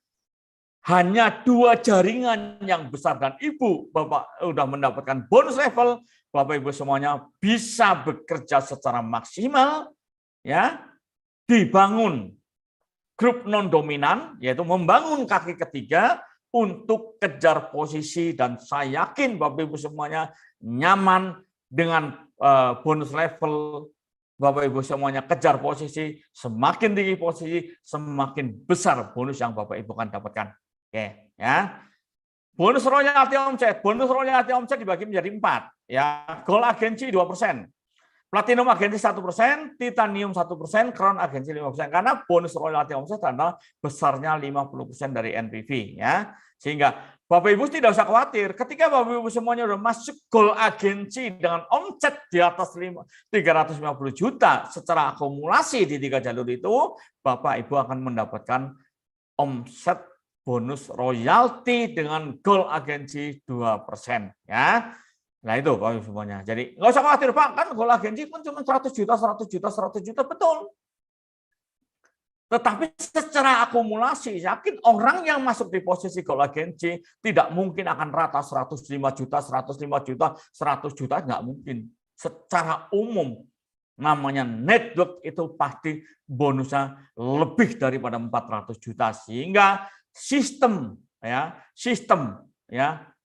hanya 2 jaringan yang besar dan Ibu Bapak sudah mendapatkan bonus level, Bapak Ibu semuanya bisa bekerja secara maksimal, ya, dibangun grup non dominan, yaitu membangun kaki ketiga untuk kejar posisi, dan saya yakin Bapak Ibu semuanya nyaman dengan bonus level. Bapak Ibu semuanya kejar posisi, semakin tinggi posisi, semakin besar bonus yang Bapak Ibu akan dapatkan. Oke, ya. Bonus royalti omset dibagi menjadi 4, ya. Gold agensi 2%, platinum agensi 1%, titanium 1%, crown agensi 5%. Karena bonus royalti omset adalah besarnya 50% dari NPV, ya. Sehingga Bapak Ibu tidak usah khawatir, ketika Bapak Ibu semuanya sudah masuk gold agensi dengan omset di atas 350 juta secara akumulasi di 3 jalur itu, Bapak Ibu akan mendapatkan omset bonus royalti dengan gold agensi 2%. Ya. Nah itu Bapak Ibu semuanya. Jadi nggak usah khawatir Pak, kan gold agensi pun cuma 100 juta, 100 juta, 100 juta, betul. Tetapi secara akumulasi, yakin orang yang masuk di posisi gold agensi tidak mungkin akan rata 105 juta, 105 juta, 100 juta, nggak mungkin. Secara umum, namanya network itu pasti bonusnya lebih daripada 400 juta. Sehingga sistem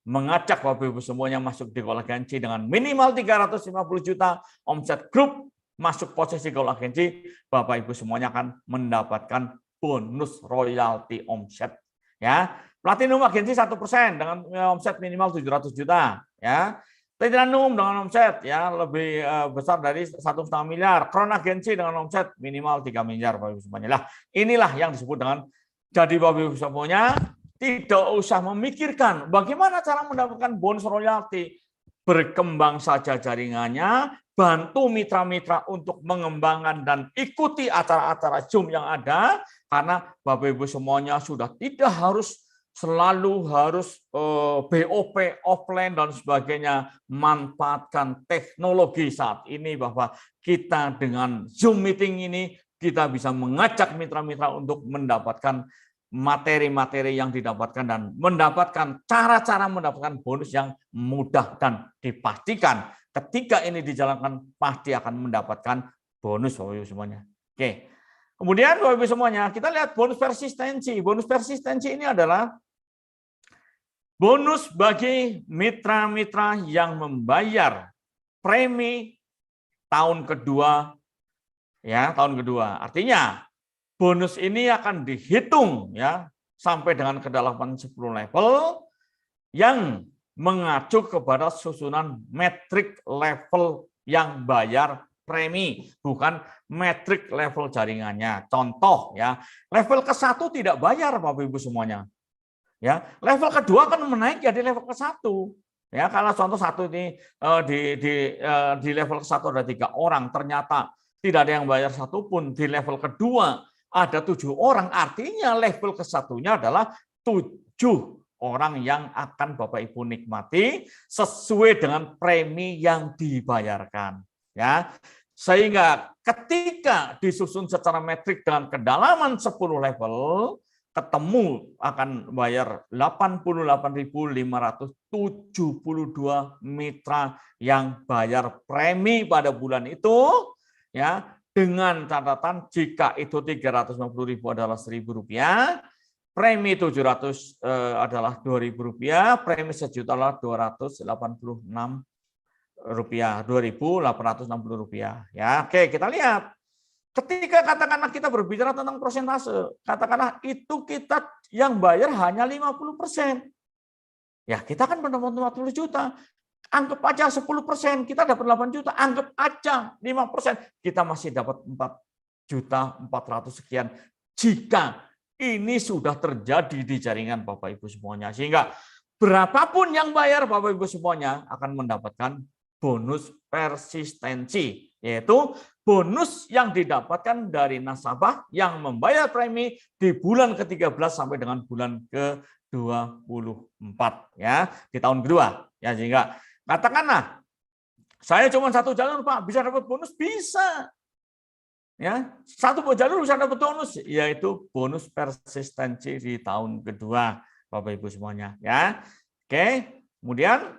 mengajak Bapak Ibu semuanya masuk di gold agensi dengan minimal 350 juta omset grup, masuk posisi gold agensi, Bapak Ibu semuanya akan mendapatkan bonus royalti omset. Ya, platinum agensi 1% dengan omset minimal 700 juta. Ya, titanium dengan omset ya lebih besar dari 1,5 miliar. Crown agensi dengan omset minimal 3 miliar, Bapak Ibu semuanya. Lah, inilah yang disebut dengan, jadi Bapak Ibu semuanya tidak usah memikirkan bagaimana cara mendapatkan bonus royalti. Berkembang saja jaringannya, bantu mitra-mitra untuk mengembangkan dan ikuti acara-acara Zoom yang ada, karena Bapak Ibu semuanya sudah tidak selalu harus BOP, offline, dan sebagainya. Manfaatkan teknologi saat ini bahwa kita dengan Zoom meeting ini, kita bisa mengajak mitra-mitra untuk mendapatkan materi-materi yang didapatkan dan mendapatkan cara-cara mendapatkan bonus yang mudah dan dipastikan ketika ini dijalankan pasti akan mendapatkan bonus Bapak Ibu semuanya. Oke. Kemudian Bapak Ibu semuanya, kita lihat bonus persistensi. Bonus persistensi ini adalah bonus bagi mitra-mitra yang membayar premi tahun kedua, ya, tahun kedua. Artinya bonus ini akan dihitung ya sampai dengan kedalaman 10 level yang mengacu kepada susunan metrik level yang bayar premi, bukan metrik level jaringannya. Contoh ya, level ke-1 tidak bayar Bapak Ibu semuanya. Ya, level kedua kan menaik jadi level ke-1. Ya, kalau contoh satu ini di level ke-1 ada 3 orang, ternyata tidak ada yang bayar satupun. Di level kedua ada 7 orang, artinya level ke-1-nya adalah 7 orang yang akan Bapak Ibu nikmati sesuai dengan premi yang dibayarkan. Ya, sehingga ketika disusun secara metrik dengan kedalaman 10 level, ketemu akan bayar 88.572 mitra yang bayar premi pada bulan itu, ya, dengan catatan jika itu 350.000 adalah Rp1.000, premi 700 adalah Rp2.000, premi 1 juta adalah Rp286, Rp2.860. Ya, oke, kita lihat. Ketika katakanlah kita berbicara tentang persentase, katakanlah itu kita yang bayar hanya 50%. Ya, kita kan mendapat 40 juta. Anggap aja 10%, kita dapat 8 juta. Anggap aja 5%, kita masih dapat 4.400.000 sekian. Jika ini sudah terjadi di jaringan Bapak Ibu semuanya. Sehingga berapapun yang bayar Bapak Ibu semuanya akan mendapatkan bonus persistensi. Yaitu bonus yang didapatkan dari nasabah yang membayar premi di bulan ke-13 sampai dengan bulan ke-24 ya, di tahun kedua. Ya, sehingga katakanlah saya cuma 1 jalur Pak, bisa dapat bonus, bisa. Ya, 1 jalur bisa dapat bonus, yaitu bonus persistensi di tahun kedua Bapak Ibu semuanya ya. Oke, kemudian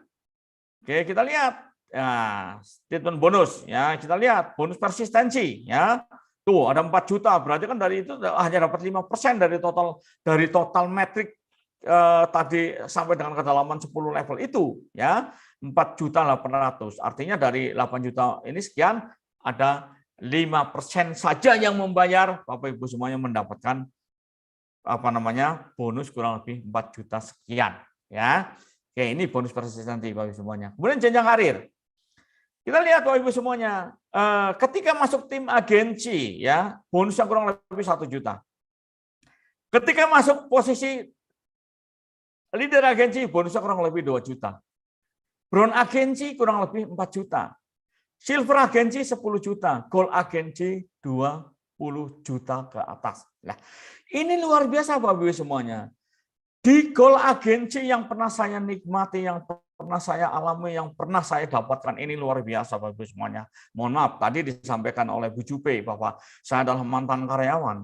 kita lihat ya, statement bonus ya, kita lihat bonus persistensi ya. Tuh ada 4 juta, berarti kan dari itu hanya dapat 5% dari total metrik tadi sampai dengan kedalaman 10 level itu ya. 4.800.000. Artinya dari 8 juta ini sekian ada 5% saja yang membayar, Bapak Ibu semuanya mendapatkan bonus kurang lebih 4 juta sekian ya. Oke, ini bonus persistensi Bapak Ibu semuanya. Kemudian jenjang karir. Kita lihat Bapak Ibu semuanya, ketika masuk tim agensi ya, bonusnya kurang lebih 1 juta. Ketika masuk posisi leader agensi, bonusnya kurang lebih 2 juta. Brown agensi kurang lebih 4 juta. Silver agensi 10 juta. Gold agensi 20 juta ke atas. Nah, ini luar biasa Bapak Ibu semuanya. Di gold agensi yang pernah saya nikmati, yang pernah saya alami, yang pernah saya dapatkan, ini luar biasa Bapak Ibu semuanya. Mohon maaf, tadi disampaikan oleh Bu Jupe bahwa saya adalah mantan karyawan.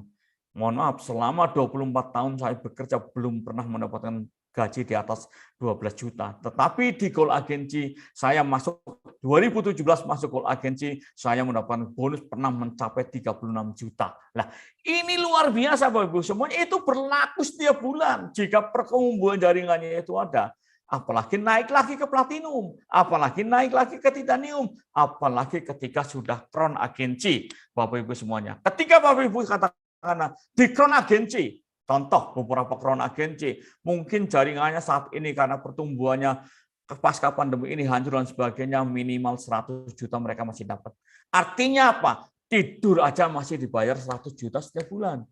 Mohon maaf, selama 24 tahun saya bekerja belum pernah mendapatkan gaji di atas 12 juta. Tetapi di Gold Agency saya masuk 2017 masuk Gold Agency, saya mendapatkan bonus pernah mencapai 36 juta. Nah, ini luar biasa Bapak Ibu semuanya, itu berlaku setiap bulan jika pertumbuhan jaringannya itu ada. Apalagi naik lagi ke platinum, apalagi naik lagi ke titanium, apalagi ketika sudah Crown Agency Bapak Ibu semuanya. Ketika Bapak Ibu katakan di Crown Agency, contoh beberapa Crown Agency, mungkin jaringannya saat ini karena pertumbuhannya pasca pandemi ini hancur dan sebagainya, minimal 100 juta mereka masih dapat. Artinya apa? Tidur aja masih dibayar 100 juta setiap bulan.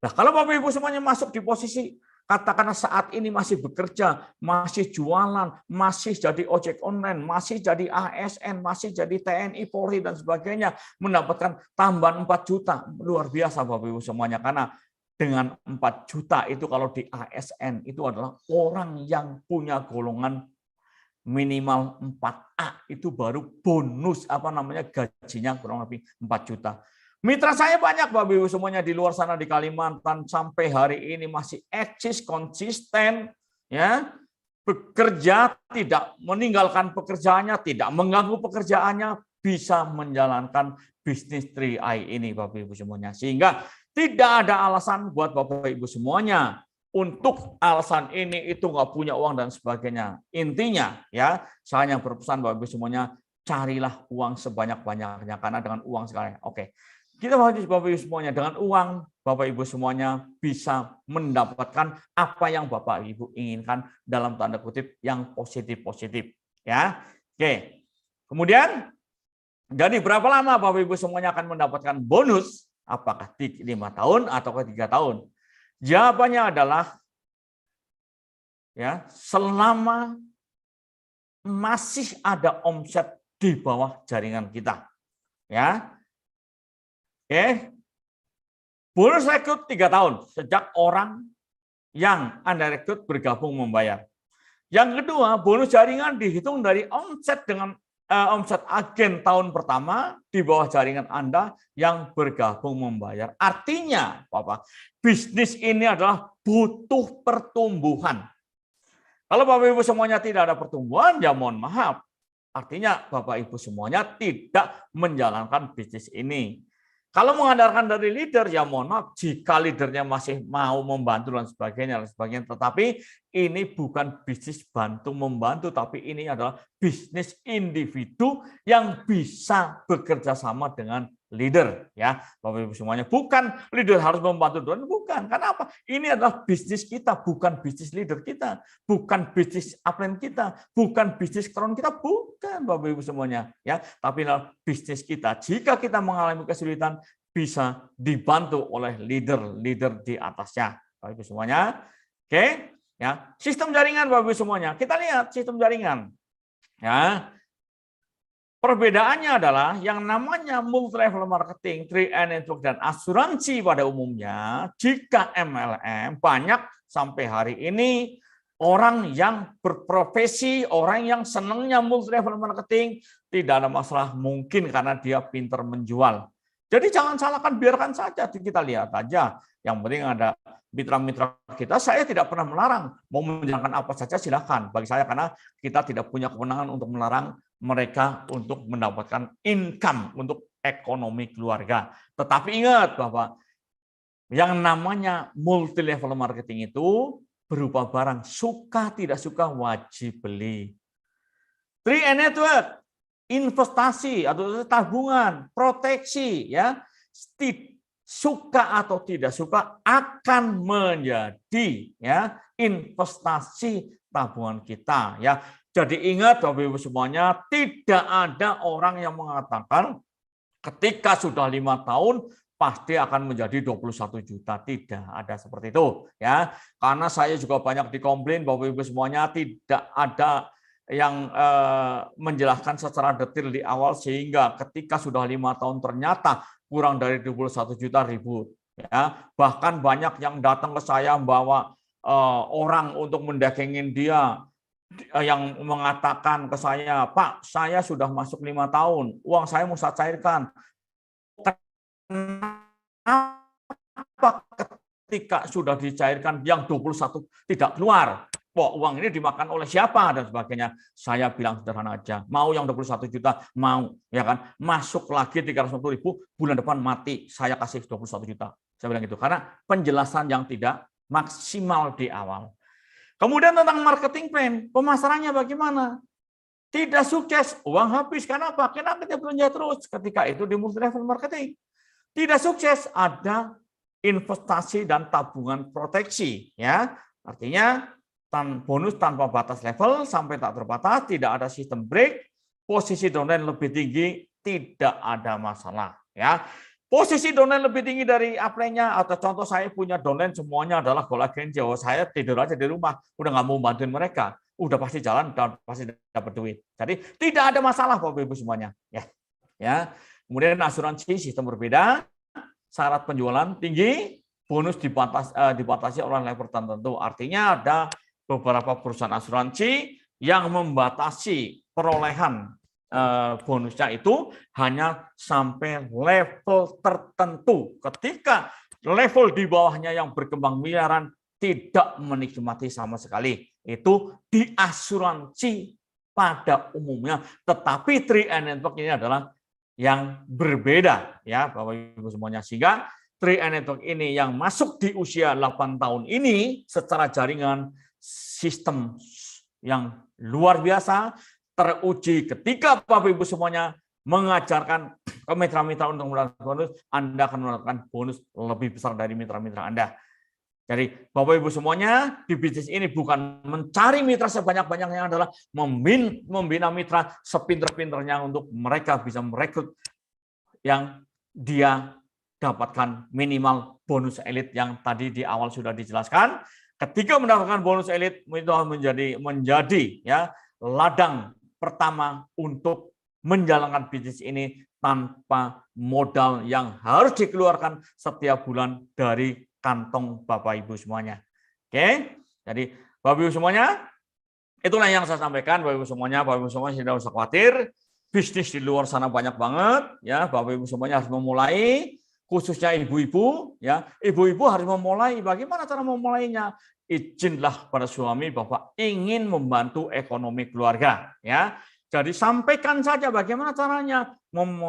Nah, kalau Bapak Ibu semuanya masuk di posisi katakanlah saat ini masih bekerja, masih jualan, masih jadi ojek online, masih jadi ASN, masih jadi TNI, Polri, dan sebagainya, mendapatkan tambahan 4 juta. Luar biasa Bapak Ibu semuanya, karena dengan 4 juta itu kalau di ASN itu adalah orang yang punya golongan minimal 4A, itu baru bonus gajinya kurang lebih 4 juta. Mitra saya banyak Bapak Ibu semuanya di luar sana di Kalimantan sampai hari ini masih eksis konsisten ya, bekerja, tidak meninggalkan pekerjaannya, tidak mengganggu pekerjaannya, bisa menjalankan bisnis 3i ini Bapak Ibu semuanya. Sehingga tidak ada alasan buat Bapak Ibu semuanya untuk alasan ini itu nggak punya uang dan sebagainya. Intinya ya, saya yang berpesan Bapak Ibu semuanya, carilah uang sebanyak-banyaknya, karena dengan uang sekali. Oke. Kita bahas Bapak Ibu semuanya, dengan uang Bapak Ibu semuanya bisa mendapatkan apa yang Bapak Ibu inginkan dalam tanda kutip yang positif-positif ya. Oke. Kemudian jadi berapa lama Bapak Ibu semuanya akan mendapatkan bonus? Apakah 5 tahun atau 3 tahun? Jawabannya adalah ya, selama masih ada omset di bawah jaringan kita. Ya. Oke, bonus rekrut 3 tahun sejak orang yang Anda rekrut bergabung membayar. Yang kedua, bonus jaringan dihitung dari omset dengan omset agen tahun pertama di bawah jaringan Anda yang bergabung membayar. Artinya, Bapak, bisnis ini adalah butuh pertumbuhan. Kalau Bapak Ibu semuanya tidak ada pertumbuhan, ya mohon maaf. Artinya Bapak Ibu semuanya tidak menjalankan bisnis ini. Kalau mengandalkan dari leader, ya mohon maaf, jika leadernya masih mau membantu dan sebagainya, tetapi ini bukan bisnis bantu-membantu, tapi ini adalah bisnis individu yang bisa bekerja sama dengan leader. Ya, Bapak Ibu semuanya, bukan leader harus membantu Tuhan, bukan. Karena apa? Ini adalah bisnis kita, bukan bisnis leader kita, bukan bisnis upline kita, bukan bisnis kron kita, bukan Bapak Ibu semuanya. Ya, tapi adalah bisnis kita. Jika kita mengalami kesulitan, bisa dibantu oleh leader-leader di atasnya, Bapak Ibu semuanya. Oke, ya. Sistem jaringan Bapak Ibu semuanya. Kita lihat sistem jaringan. Ya. Perbedaannya adalah yang namanya multi level marketing, 3i network, dan asuransi pada umumnya, jika MLM banyak sampai hari ini orang yang berprofesi, orang yang senangnya multi level marketing, tidak ada masalah, mungkin karena dia pintar menjual. Jadi jangan salahkan, biarkan saja, kita lihat aja. Yang penting ada mitra-mitra kita, saya tidak pernah melarang. Mau menjalankan apa saja silakan bagi saya, karena kita tidak punya kewenangan untuk melarang mereka untuk mendapatkan income untuk ekonomi keluarga. Tetapi ingat bahwa yang namanya multi level marketing itu berupa barang, suka tidak suka wajib beli. 3i network, investasi atau tabungan, proteksi, ya, suka atau tidak suka akan menjadi ya investasi tabungan kita, ya. Jadi ingat Bapak Ibu semuanya, tidak ada orang yang mengatakan ketika sudah 5 tahun pasti akan menjadi 21 juta, tidak ada seperti itu, ya. Karena saya juga banyak dikomplain Bapak Ibu semuanya, tidak ada yang menjelaskan secara detail di awal, sehingga ketika sudah 5 tahun ternyata kurang dari 21 juta ribut. Ya, bahkan banyak yang datang ke saya membawa orang untuk mendagingin dia, yang mengatakan ke saya, Pak, saya sudah masuk 5 tahun, uang saya mau saya cairkan. Kenapa ketika sudah dicairkan yang 21 tidak keluar? Wah, uang ini dimakan oleh siapa dan sebagainya. Saya bilang sederhana aja, mau yang 21 juta, mau, ya kan? Masuk lagi 350.000, bulan depan mati, saya kasih 21 juta. Saya bilang gitu, karena penjelasan yang tidak maksimal di awal. Kemudian tentang marketing plan, pemasarannya bagaimana? Tidak sukses, uang habis. Kenapa? Karena kita belanja terus. Ketika itu di multi level marketing. Tidak sukses, ada investasi dan tabungan proteksi, ya. Artinya bonus tanpa batas level sampai tak terbatas, tidak ada sistem break, posisi downline lebih tinggi, tidak ada masalah, ya. posisi downline lebih tinggi dari upline-nya, atau contoh saya punya downline semuanya adalah kolagen Jawa, saya tidur aja di rumah, udah nggak mau bantuin mereka, udah pasti jalan dan pasti dapat duit. Jadi tidak ada masalah Bapak Ibu semuanya. Ya. Kemudian asuransi sistem berbeda, syarat penjualan tinggi, bonus dibatasi oleh level tertentu. Artinya ada beberapa perusahaan asuransi yang membatasi perolehan bonusnya itu hanya sampai level tertentu. Ketika level di bawahnya yang berkembang miliaran tidak menikmati sama sekali. Itu di asuransi pada umumnya. Tetapi 3i Network ini adalah yang berbeda ya Bapak Ibu semuanya, sehingga 3i Network ini yang masuk di usia 8 tahun ini secara jaringan sistem yang luar biasa teruji ketika Bapak Ibu semuanya mengajarkan ke mitra-mitra untuk mendapatkan bonus, Anda akan mendapatkan bonus lebih besar dari mitra-mitra Anda. Jadi Bapak Ibu semuanya di bisnis ini bukan mencari mitra sebanyak-banyaknya, adalah membina mitra sepinter-pinternya untuk mereka bisa merekrut yang dia dapatkan minimal bonus elit yang tadi di awal sudah dijelaskan. Ketika mendapatkan bonus elit itu menjadi ya ladang pertama untuk menjalankan bisnis ini tanpa modal yang harus dikeluarkan setiap bulan dari kantong Bapak Ibu semuanya. Oke, jadi Bapak Ibu semuanya, itulah yang saya sampaikan Bapak Ibu semuanya. Bapak Ibu semuanya tidak usah khawatir, bisnis di luar sana banyak banget ya. Bapak Ibu semuanya harus memulai, khususnya ibu-ibu ya. Ibu-ibu harus memulai. Bagaimana cara memulainya? Izinlah pada suami bahwa ingin membantu ekonomi keluarga ya. Jadi sampaikan saja bagaimana caranya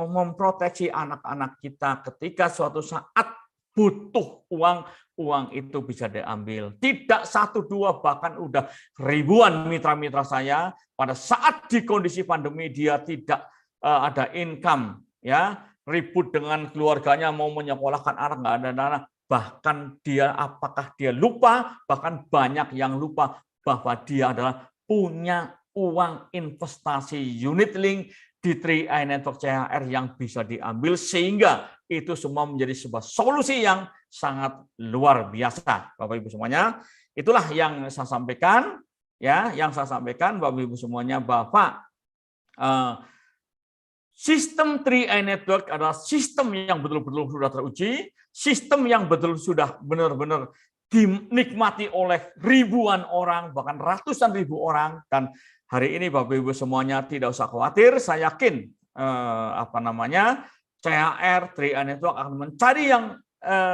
memproteksi anak-anak kita ketika suatu saat butuh uang, uang itu bisa diambil. Tidak 1, 2, bahkan udah ribuan mitra-mitra saya pada saat di kondisi pandemi dia tidak ada income, ya ribut dengan keluarganya mau menyekolahkan anak, nggak ada dana. Bahkan dia apakah dia lupa, bahkan banyak yang lupa bahwa dia adalah punya uang investasi unit link di 3i Network CHR yang bisa diambil, sehingga itu semua menjadi sebuah solusi yang sangat luar biasa Bapak Ibu semuanya. Itulah yang saya sampaikan ya, Bapak Ibu semuanya, bahwa sistem 3i Network adalah sistem yang betul-betul sudah teruji, sistem yang betul sudah benar-benar dinikmati oleh ribuan orang, bahkan ratusan ribu orang. Dan hari ini Bapak Ibu semuanya tidak usah khawatir, saya yakin CHR 3i Network akan mencari yang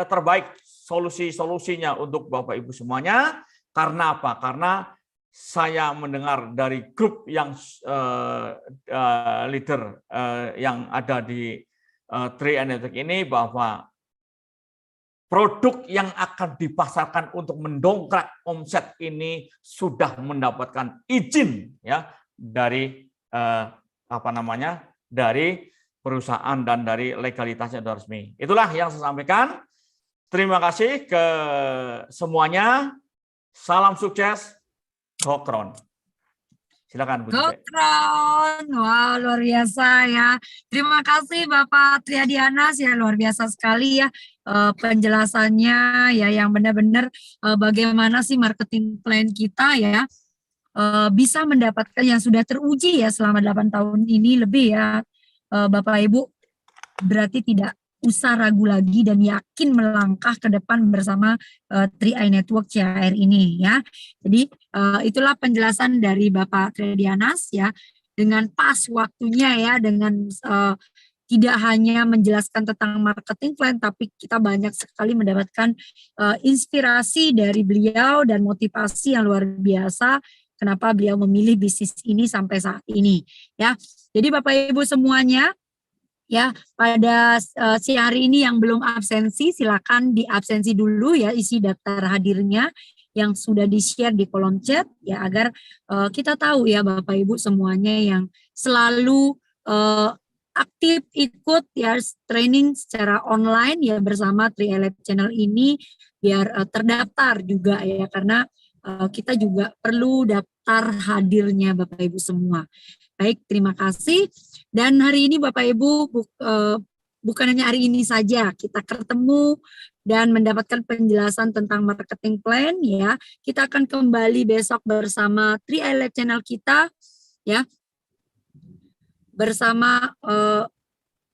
terbaik solusi-solusinya untuk Bapak Ibu semuanya. Karena apa? Karena saya mendengar dari grup yang leader yang ada di 3i Network ini bahwa produk yang akan dipasarkan untuk mendongkrak omset ini sudah mendapatkan izin ya dari dari perusahaan dan dari legalitasnya sudah resmi. Itulah yang saya sampaikan. Terima kasih ke semuanya. Salam sukses. Gokron. Silakan Bu. Gokron, wah luar biasa ya. Terima kasih Bapak Triadi Anas ya, luar biasa sekali ya penjelasannya ya, yang benar-benar bagaimana sih marketing plan kita ya bisa mendapatkan yang sudah teruji ya selama 8 tahun ini lebih ya Bapak Ibu. Berarti tidak usah ragu lagi dan yakin melangkah ke depan bersama 3i Network CHR ini ya. Jadi itulah penjelasan dari Bapak Triadi Anas ya, dengan pas waktunya ya, dengan tidak hanya menjelaskan tentang marketing plan, tapi kita banyak sekali mendapatkan inspirasi dari beliau dan motivasi yang luar biasa kenapa beliau memilih bisnis ini sampai saat ini ya. Jadi Bapak Ibu semuanya ya, pada siang hari ini yang belum absensi, silakan diabsensi dulu ya, isi daftar hadirnya yang sudah di-share di kolom chat ya, agar kita tahu ya Bapak Ibu semuanya yang selalu aktif ikut ya training secara online ya bersama 3i Lab Channel ini, biar terdaftar juga ya, karena kita juga perlu daftar hadirnya Bapak Ibu semua. Baik, terima kasih. Dan hari ini Bapak Ibu bukan hanya hari ini saja kita ketemu dan mendapatkan penjelasan tentang marketing plan ya. Kita akan kembali besok bersama 3i Live channel kita ya. Bersama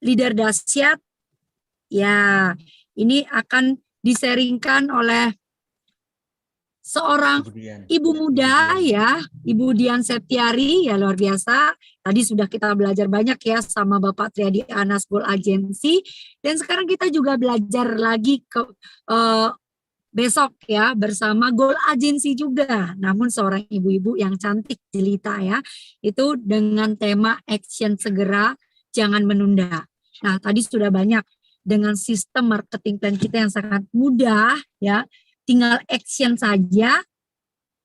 leader dahsyat ya. Ini akan diseringkan oleh seorang ibu muda ya, Ibu Dian Septiari ya, luar biasa. Tadi sudah kita belajar banyak ya sama Bapak Triadi Anas Goal Agency, dan sekarang kita juga belajar lagi ke besok ya bersama Goal Agency juga. Namun seorang ibu-ibu yang cantik jelita ya, itu dengan tema action segera, jangan menunda. Nah, tadi sudah banyak dengan sistem marketing plan kita yang sangat mudah ya. Tinggal action saja,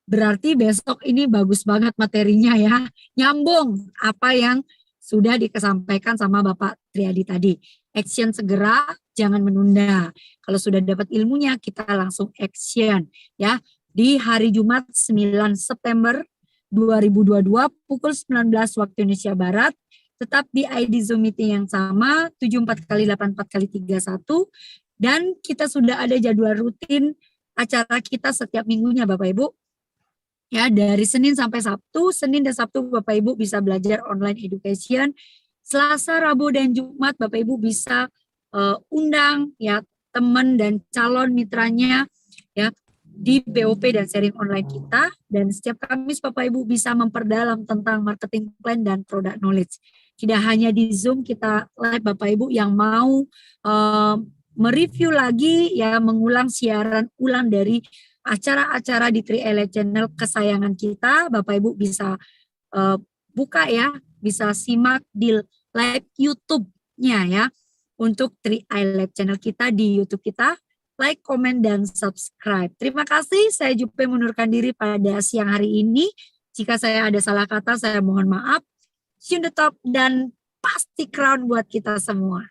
berarti besok ini bagus banget materinya ya. Nyambung apa yang sudah disampaikan sama Bapak Triadi tadi. Action segera, jangan menunda. Kalau sudah dapat ilmunya, kita langsung action ya. Di hari Jumat 9 September 2022 pukul 19 waktu Indonesia Barat, tetap di ID Zoom meeting yang sama, 74x84x31, dan kita sudah ada jadwal rutin acara kita setiap minggunya Bapak Ibu. Ya, dari Senin sampai Sabtu, Senin dan Sabtu Bapak Ibu bisa belajar online education. Selasa, Rabu dan Jumat Bapak Ibu bisa undang ya teman dan calon mitranya ya di POP dan sharing online kita, dan setiap Kamis Bapak Ibu bisa memperdalam tentang marketing plan dan product knowledge. Tidak hanya di Zoom kita live Bapak Ibu yang mau mereview lagi ya, mengulang siaran ulang dari acara-acara di 3i Live channel kesayangan kita, Bapak Ibu bisa buka ya, bisa simak di live YouTube-nya ya, untuk 3i Live channel kita di YouTube kita. Like, komen, dan subscribe. Terima kasih, saya Jupe mundurkan diri pada siang hari ini. Jika saya ada salah kata, saya mohon maaf. See you on the top, dan pasti crown buat kita semua.